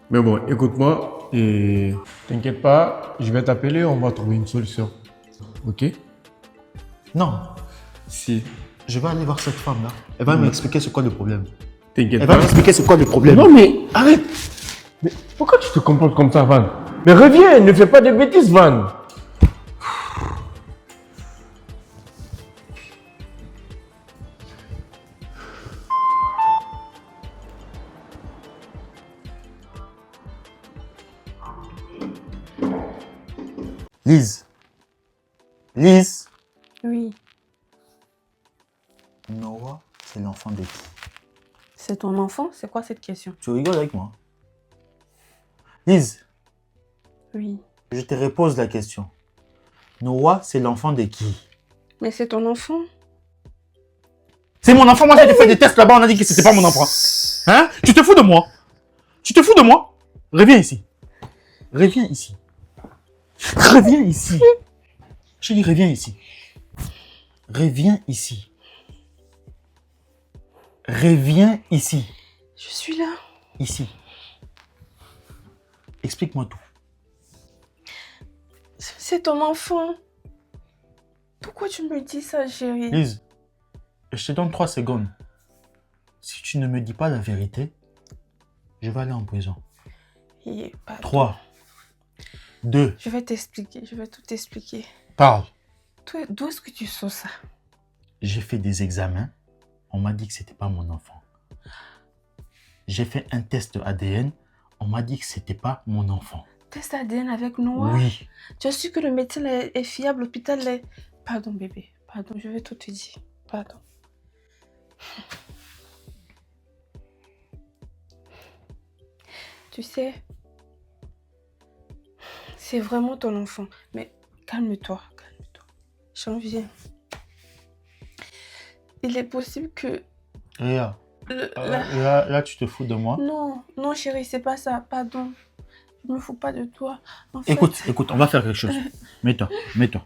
Mais bon, écoute-moi et t'inquiète pas, je vais t'appeler, on va trouver une solution. Ok? Non. Si. Je vais aller voir cette femme-là. Elle va m'expliquer c'est quoi le problème. T'inquiète Elle va pas. m'expliquer c'est quoi le problème. Non mais arrête! Mais pourquoi tu te comportes comme ça, Van? Mais reviens, ne fais pas de bêtises, Van! Lise. Lise. Oui, Noah, c'est l'enfant de qui? c'est ton enfant? C'est quoi cette question? Tu rigoles avec moi? Lise, Oui. je te repose la question. Noah, c'est l'enfant de qui? Mais c'est ton enfant? C'est mon enfant, moi j'ai fait des tests là-bas, on a dit que c'était pas mon enfant. Hein? Tu te fous de moi? Tu te fous de moi? Reviens ici. Reviens ici. Reviens ici. Je dis reviens ici. Reviens ici. Reviens ici. Je suis là. Ici. Explique-moi tout. C'est ton enfant. Pourquoi tu me dis ça, chérie? Lise, je te donne 3 secondes. Si tu ne me dis pas la vérité, je vais aller en prison. 3, 2, Je vais t'expliquer, je vais tout t'expliquer. parle. Toi, d'où est-ce que tu sens ça? J'ai fait des examens. On m'a dit que c'était pas mon enfant. J'ai fait un test ADN. On m'a dit que c'était pas mon enfant. Test ADN avec Noah? Oui. Tu as su que le médecin est fiable, l'hôpital est... Pardon, bébé. Pardon, je vais tout te dire. Pardon. Tu sais, c'est vraiment ton enfant. Mais calme-toi, calme-toi. J'en viens. Il est possible que... Regarde. la- Là, tu te fous de moi. Non, non chérie, c'est pas ça. Pardon. Je me fous pas de toi. En fait, Écoute, on va faire quelque chose. Mets-toi.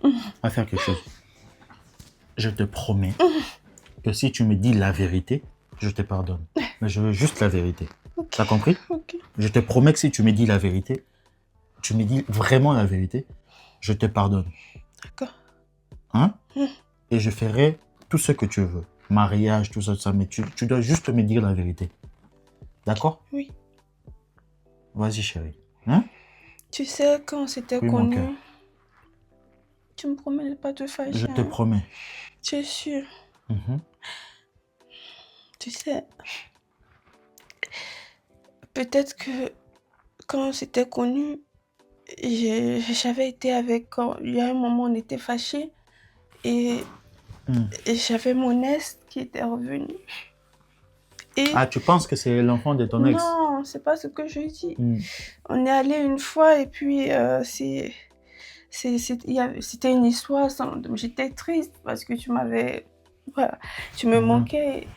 On va faire quelque chose. Je te promets que si tu me dis la vérité, je te pardonne. Mais je veux juste la vérité. ok, T'as compris? ok. Je te promets que si tu me dis la vérité, tu me dis vraiment la vérité, je te pardonne. D'accord. Hein? Et je ferai tout ce que tu veux. Mariage, tout ça, mais tu dois juste me dire la vérité. D'accord? Oui. Vas-y, chérie. Hein? Tu sais, quand on s'était Oui, mon cœur. connus, tu me promets de pas te fâcher. Je te hein? promets. Tu es sûr? Mhm. Tu sais, peut-être que quand on s'était connus, j'avais été avec... Il y a un moment, on était fâchés et, Hmm. et j'avais mon ex qui était revenu. Et Ah, tu penses que c'est l'enfant de ton ex? non, c'est pas ce que je dis. Hmm. On est allé une fois et puis c'était une histoire. J'étais triste parce que tu m'avais... Voilà, tu me manquais.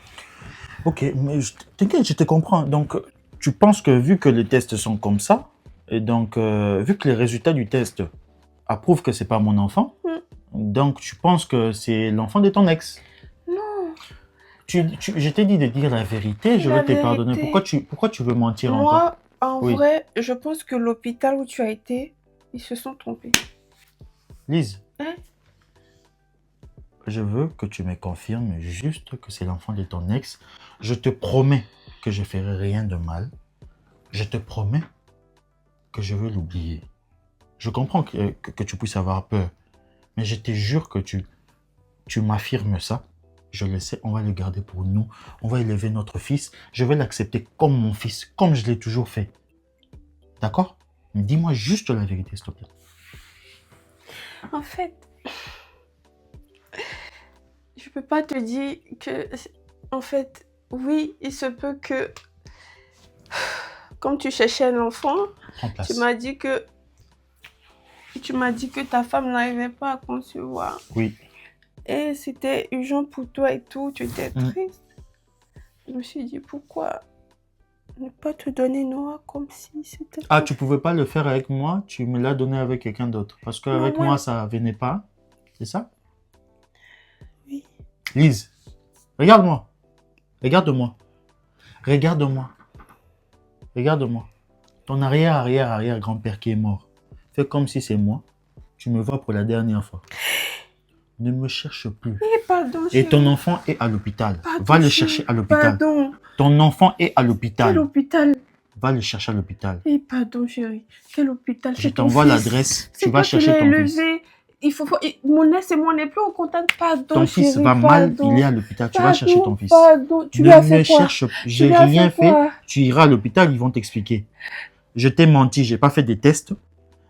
Ok, mais t'inquiète, je te comprends. Donc, tu penses que vu que les tests sont comme ça, et donc, vu que les résultats du test approuvent que c'est pas mon enfant, donc tu penses que c'est l'enfant de ton ex? Non, Je t'ai dit de dire la vérité, je la vais te pardonner. vérité. Pourquoi tu veux mentir encore? Moi, en Oui. vrai, je pense que l'hôpital où tu as été, ils se sont trompés. Lise, Hein? je veux que tu me confirmes juste que c'est l'enfant de ton ex. Je te promets que je ferai rien de mal. Je te promets que je veux l'oublier. Je comprends que tu puisses avoir peur, mais je te jure que tu m'affirmes ça. Je le sais, on va le garder pour nous. On va élever notre fils. Je vais l'accepter comme mon fils, comme je l'ai toujours fait. D'accord? Dis-moi juste la vérité, s'il te plaît. En fait, je peux pas te dire que... En fait, oui, il se peut que... Comme tu cherchais un enfant, Prends place. tu m'as dit que ta femme n'arrivait pas à concevoir. Oui. Et c'était urgent pour toi et tout, tu étais triste. Je me suis dit, pourquoi ne pas te donner Noah comme si c'était... Ah, tu pouvais pas le faire avec moi, tu me l'as donné avec quelqu'un d'autre. Parce qu'avec Ouais. moi, ça venait pas. C'est ça? Oui. Lise, regarde-moi. Regarde-moi. Regarde-moi. Regarde-moi. Ton arrière-grand-père qui est mort. Fais comme si c'est moi. Tu me vois pour la dernière fois. Ne me cherche plus. Eh, pardon, Et chérie. ton enfant est à l'hôpital. Pardon, Va le chérie. chercher à l'hôpital. Pardon. Ton enfant est à Quel l'hôpital. hôpital? Va le chercher à l'hôpital. Eh, pardon, chérie. Quel hôpital? Je C'est ton t'envoie fils. l'adresse. C'est Tu vas toi qui chercher l'as ton fils. élevé. Mon ex et moi, on n'est plus au contact. Pardon, Ton fils chérie, va mal, pardon. il est à l'hôpital. Tu vas chercher ton fils. Pardon, tu Ne lui as me fait quoi? cherche, j'ai lui as rien fait quoi? Tu iras à l'hôpital, ils vont t'expliquer. Je t'ai menti, j'ai pas fait des tests,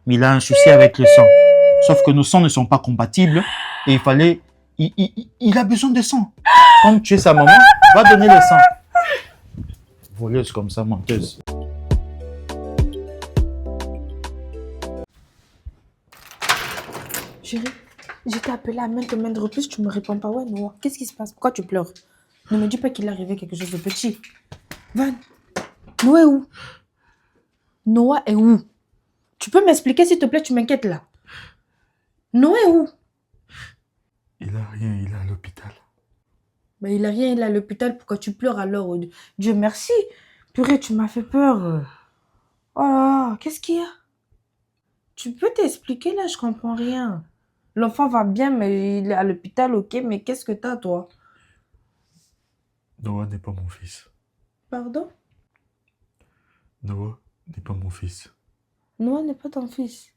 mais il a un souci avec le sang. Sauf que nos sangs ne sont pas compatibles et il fallait... Il a besoin de sang. Comme tu es sa maman, va donner le sang. Voleuse comme ça, menteuse. Chérie, je t'ai appelé à maintes reprises, tu me réponds pas. Ouais, Noah, qu'est-ce qui se passe? Pourquoi tu pleures? Ne me dis pas qu'il est arrivé quelque chose de petit. Van, Noah est où? Noah est où? Tu peux m'expliquer s'il te plaît, tu m'inquiètes là. Noah est où? Il a rien, il est à l'hôpital. Mais il a rien, il est à l'hôpital, pourquoi tu pleures alors? Dieu merci. Purée, tu m'as fait peur. Oh là là, qu'est-ce qu'il y a? Tu peux t'expliquer là, je comprends rien. L'enfant va bien, mais il est à l'hôpital, ok, mais qu'est-ce que t'as toi? Noah n'est pas mon fils. Pardon? Noah n'est pas mon fils. Noah n'est pas ton fils.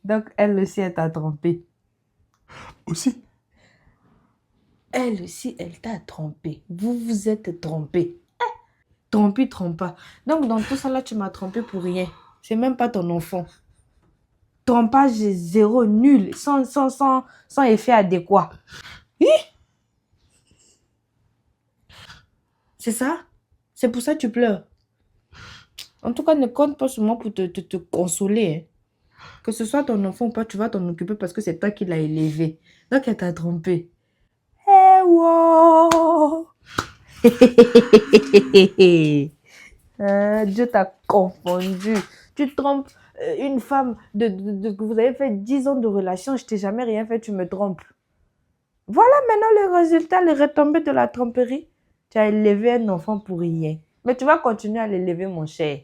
Donc, elle aussi, elle t'a trompé. Aussi? Elle aussi, elle t'a trompé. Vous vous êtes trompé. Trompé, trompe pas. Donc, dans tout ça là, tu m'as trompé pour rien. C'est même pas ton enfant. Trompage zéro, nul, sans effet adéquat. Hi! C'est ça? C'est pour ça que tu pleures. En tout cas, ne compte pas sur moi pour te consoler. Hein. Que ce soit ton enfant ou pas, tu vas t'en occuper parce que c'est toi qui l'as élevé. Donc, elle t'a trompé. Eh wow! Dieu t'a confondu. Tu trompes une femme que vous avez fait 10 ans de relation, je t'ai jamais rien fait, tu me trompes. Voilà maintenant le résultat, les retombées de la tromperie. Tu as élevé un enfant pour rien. Mais tu vas continuer à l'élever, mon cher.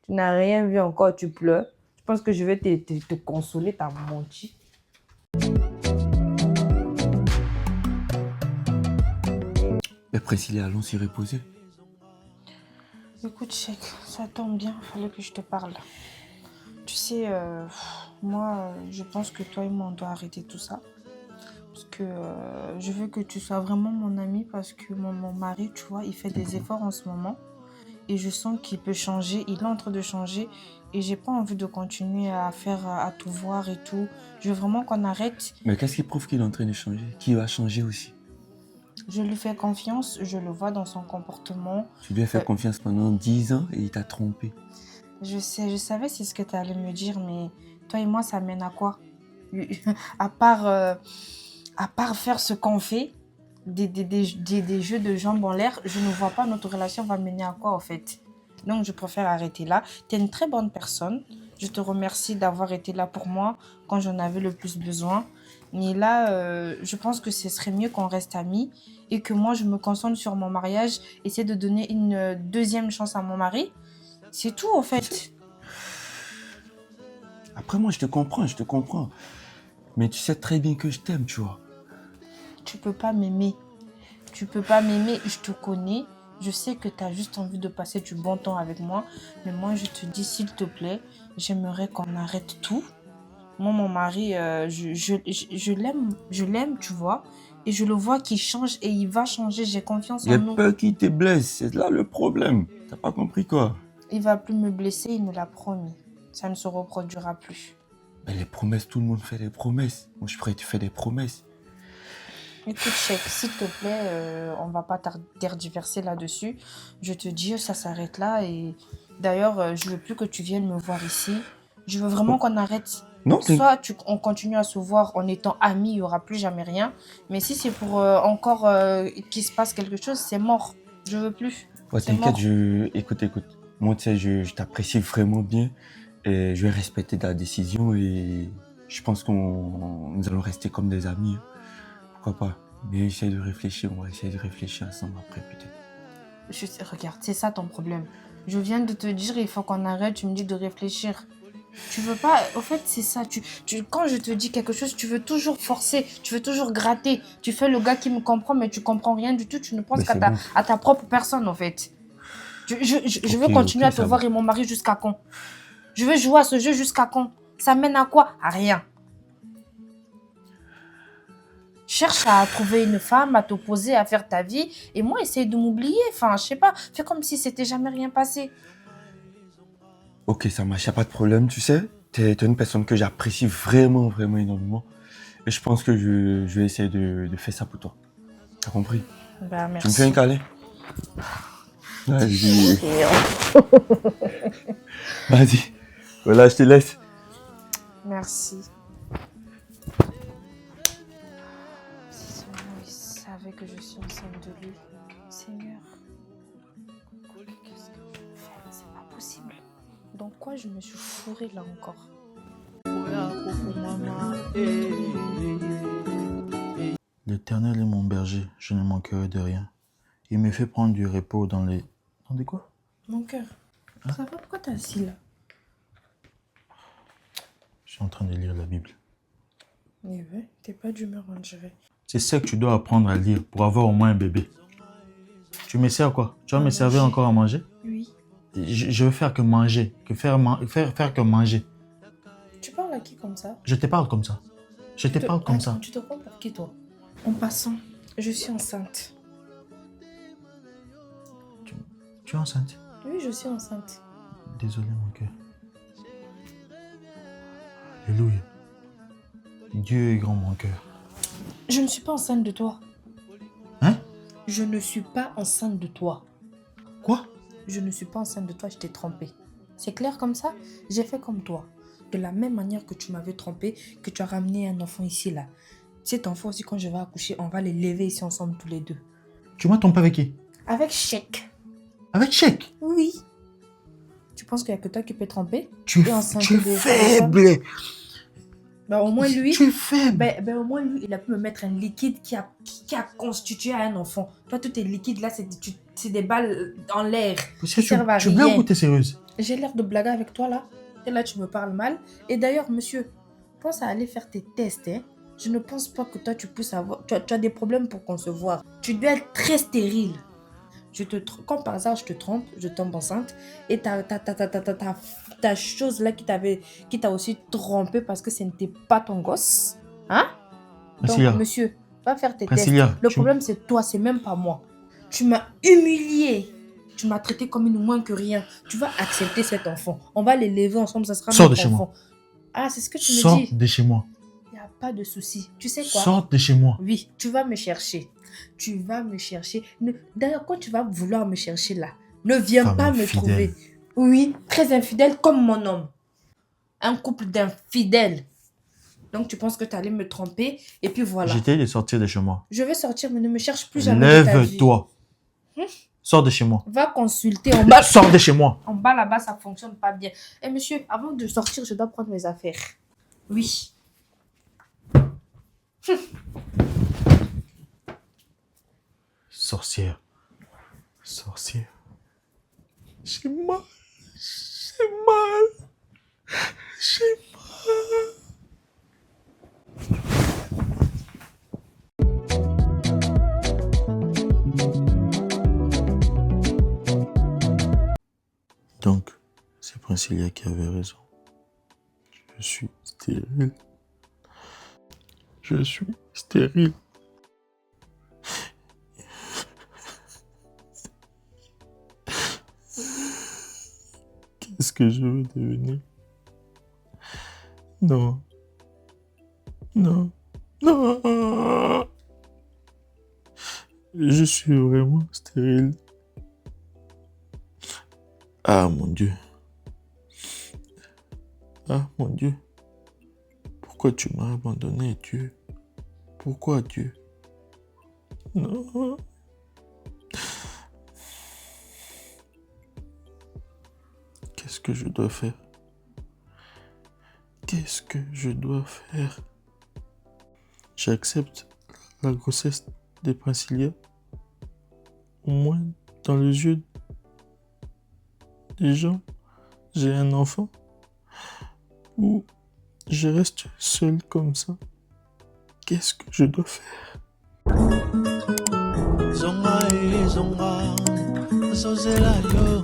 Tu n'as rien vu encore, tu pleures. Je pense que je vais te consoler, t'as menti. Mais Priscilla, allons s'y reposer. Écoute, Cheikh, ça tombe bien, il fallait que je te parle. Tu sais, moi, je pense que toi et moi, on doit arrêter tout ça. Parce que je veux que tu sois vraiment mon ami parce que mon mari, tu vois, il fait des efforts en ce moment. Et je sens qu'il peut changer, il est en train de changer. Et j'ai pas envie de continuer à faire, à tout voir et tout. Je veux vraiment qu'on arrête. Mais qu'est-ce qui prouve qu'il est en train de changer? Qui va changer aussi? Je lui fais confiance, je le vois dans son comportement. Tu lui as fait Euh, confiance pendant 10 ans et il t'a trompé. Je sais, je savais c'est ce que tu allais me dire, mais toi et moi, ça mène à quoi? À part, à part faire ce qu'on fait, des jeux de jambes en l'air, je ne vois pas notre relation va mener à quoi, en fait. Donc, je préfère arrêter là. Tu es une très bonne personne. Je te remercie d'avoir été là pour moi quand j'en avais le plus besoin. Mais là, je pense que ce serait mieux qu'on reste amis et que moi, je me concentre sur mon mariage, essayer de donner une deuxième chance à mon mari. C'est tout, en fait. Après, moi, je te comprends. Mais tu sais très bien que je t'aime, tu vois. Tu peux pas m'aimer. Tu peux pas m'aimer, je te connais. Je sais que tu as juste envie de passer du bon temps avec moi. Mais moi, je te dis, s'il te plaît, j'aimerais qu'on arrête tout. Moi, mon mari, je l'aime, tu vois. Et je le vois qu'il change et il va changer. J'ai confiance en J'ai nous. peur qu'il te blesse, c'est là le problème. T'as pas compris quoi? Il va plus me blesser, il me l'a promis. Ça ne se reproduira plus. Mais les promesses, tout le monde fait des promesses. Moi, je pourrais te faire des promesses. Écoute, Chèque, s'il te plaît, on va pas tergiverser là-dessus. Je te dis, ça s'arrête là. Et d'ailleurs, je veux plus que tu viennes me voir ici. Je veux vraiment qu'on arrête. Non, Soit on continue à se voir en étant amis, il n'y aura plus jamais rien. Mais si c'est pour encore qu'il se passe quelque chose, c'est mort. Je veux plus. ouais, C'est t'inquiète, mort. écoute. Moi, tu sais, je t'apprécie vraiment bien. Et je vais respecter ta décision et je pense nous allons rester comme des amis. Pourquoi pas? Mais essaye de réfléchir, on va essayer de réfléchir ensemble après peut-être. Regarde, c'est ça ton problème. Je viens de te dire, il faut qu'on arrête. Tu me dis de réfléchir. Tu veux pas. Au fait, c'est ça. Quand je te dis quelque chose, tu veux toujours forcer. Tu veux toujours gratter. Tu fais le gars qui me comprend, mais tu comprends rien du tout. Tu ne penses Mais qu'à c'est bon. à ta propre personne, en fait. Je veux Ok, continuer ok, à te ça voir va. et mon mari jusqu'à quand? Je veux jouer à ce jeu jusqu'à quand? Ça mène à quoi? À rien. Cherche à trouver une femme, à t'opposer, à faire ta vie. Et moi, essaye de m'oublier. Enfin, je sais pas. Fais comme si c'était jamais rien passé. Ok, ça marche, y a pas de problème, tu sais. T'es une personne que j'apprécie vraiment, vraiment énormément. Et je pense que je vais essayer de faire ça pour toi. T'as compris? Bah, Tu me fais un merci. câlin? Vas-y. Vas-y. Voilà, je te laisse. Merci. Si seulement il savait que je suis enceinte de lui. Seigneur, qu'est-ce que je vais faire? C'est pas possible. Dans quoi je me suis fourrée là encore? L'Éternel est mon berger, je ne manquerai de rien. Il me fait prendre du repos dans les... Dans des quoi? Mon cœur, ça va? Pourquoi t'es assis là? Je suis en train de lire la Bible. Eh ben, t'es pas d'humeur, on dirait. C'est ça que tu dois apprendre à lire pour avoir au moins un bébé. Tu me sers quoi? Tu vas me servir encore à manger? Oui. Je veux faire que manger, faire que manger. Tu parles à qui comme ça? Je te parle comme ça. Je te parle comme ça. Tu te prends pour qui, toi? En passant, je suis enceinte. Tu es enceinte? Oui, je suis enceinte. Désolé mon cœur. Alléluia. Dieu est grand mon cœur. Je ne suis pas enceinte de toi. Hein? Je ne suis pas enceinte de toi. Quoi? Je ne suis pas enceinte de toi, je t'ai trompé. C'est clair comme ça? J'ai fait comme toi. De la même manière que tu m'avais trompé, que tu as ramené un enfant ici, là. Cet enfant aussi, quand je vais accoucher, on va les lever ici ensemble tous les deux. Tu m'as trompé avec qui? Avec Chèque. Avec Chèque? Oui. Tu penses qu'il n'y a que toi qui peux tromper? Tu Et enceinte es de- faible. Bah, au moins lui... Tu es faible. Ben, au moins, lui, il a pu me mettre un liquide qui a constitué un enfant. Toi, tous tes liquides, là, c'est des balles en l'air. Parce que qui servent à tu blagues rien. ou t'es sérieuse? J'ai l'air de blaguer avec toi, là. Et là, tu me parles mal. Et d'ailleurs, monsieur, pense à aller faire tes tests, hein. Je ne pense pas que toi, tu puisses avoir... Tu as des problèmes pour concevoir. Tu dois être très stérile. Comme par hasard, je te trompe, je tombe enceinte. Et ta chose là qui t'a aussi trompé parce que ce n'était pas ton gosse. Hein? Priscilla. Donc, monsieur, va faire tes Priscilla, tests. Le tu- problème, c'est toi, c'est même pas moi. Tu m'as humilié. Tu m'as traité comme une moins que rien. Tu vas accepter cet enfant. On va l'élever ensemble, ça sera Sors notre de chez enfant. moi. Ah, c'est ce que tu me Sors dis. de chez moi. Il n'y a pas de souci. Tu sais quoi? Sors de chez moi. Oui, tu vas me chercher. Tu vas me chercher. D'ailleurs, quand tu vas vouloir me chercher là, ne viens Femme pas me infidèle. trouver. Oui, très infidèle comme mon homme. Un couple d'infidèles. Donc, tu penses que tu allais me tromper et puis voilà. J'étais de sortir de chez moi. Je vais sortir, mais ne me cherche plus jamais de ta vie. Lève-toi. Sors de chez moi. Va consulter en bas. Sors de chez moi. En bas là-bas, ça fonctionne pas bien. Eh monsieur, avant de sortir, je dois prendre mes affaires. Oui. Sorcière. Sorcière. J'ai mal. J'ai mal. J'ai mal. Donc, c'est Priscilla qui avait raison. Je suis stérile. Je suis stérile. Qu'est-ce que je veux devenir? Non. Non. Non. Je suis vraiment stérile. Ah mon Dieu. Ah mon Dieu. Pourquoi tu m'as abandonné, Dieu? Pourquoi, Dieu? Non. Qu'est-ce que je dois faire? Qu'est-ce que je dois faire? J'accepte la grossesse de Priscilla. Au moins, dans les yeux des gens, j'ai un enfant. Ou je reste seul comme ça. Qu'est-ce que je dois faire? Zonga, zonga, zozela yo,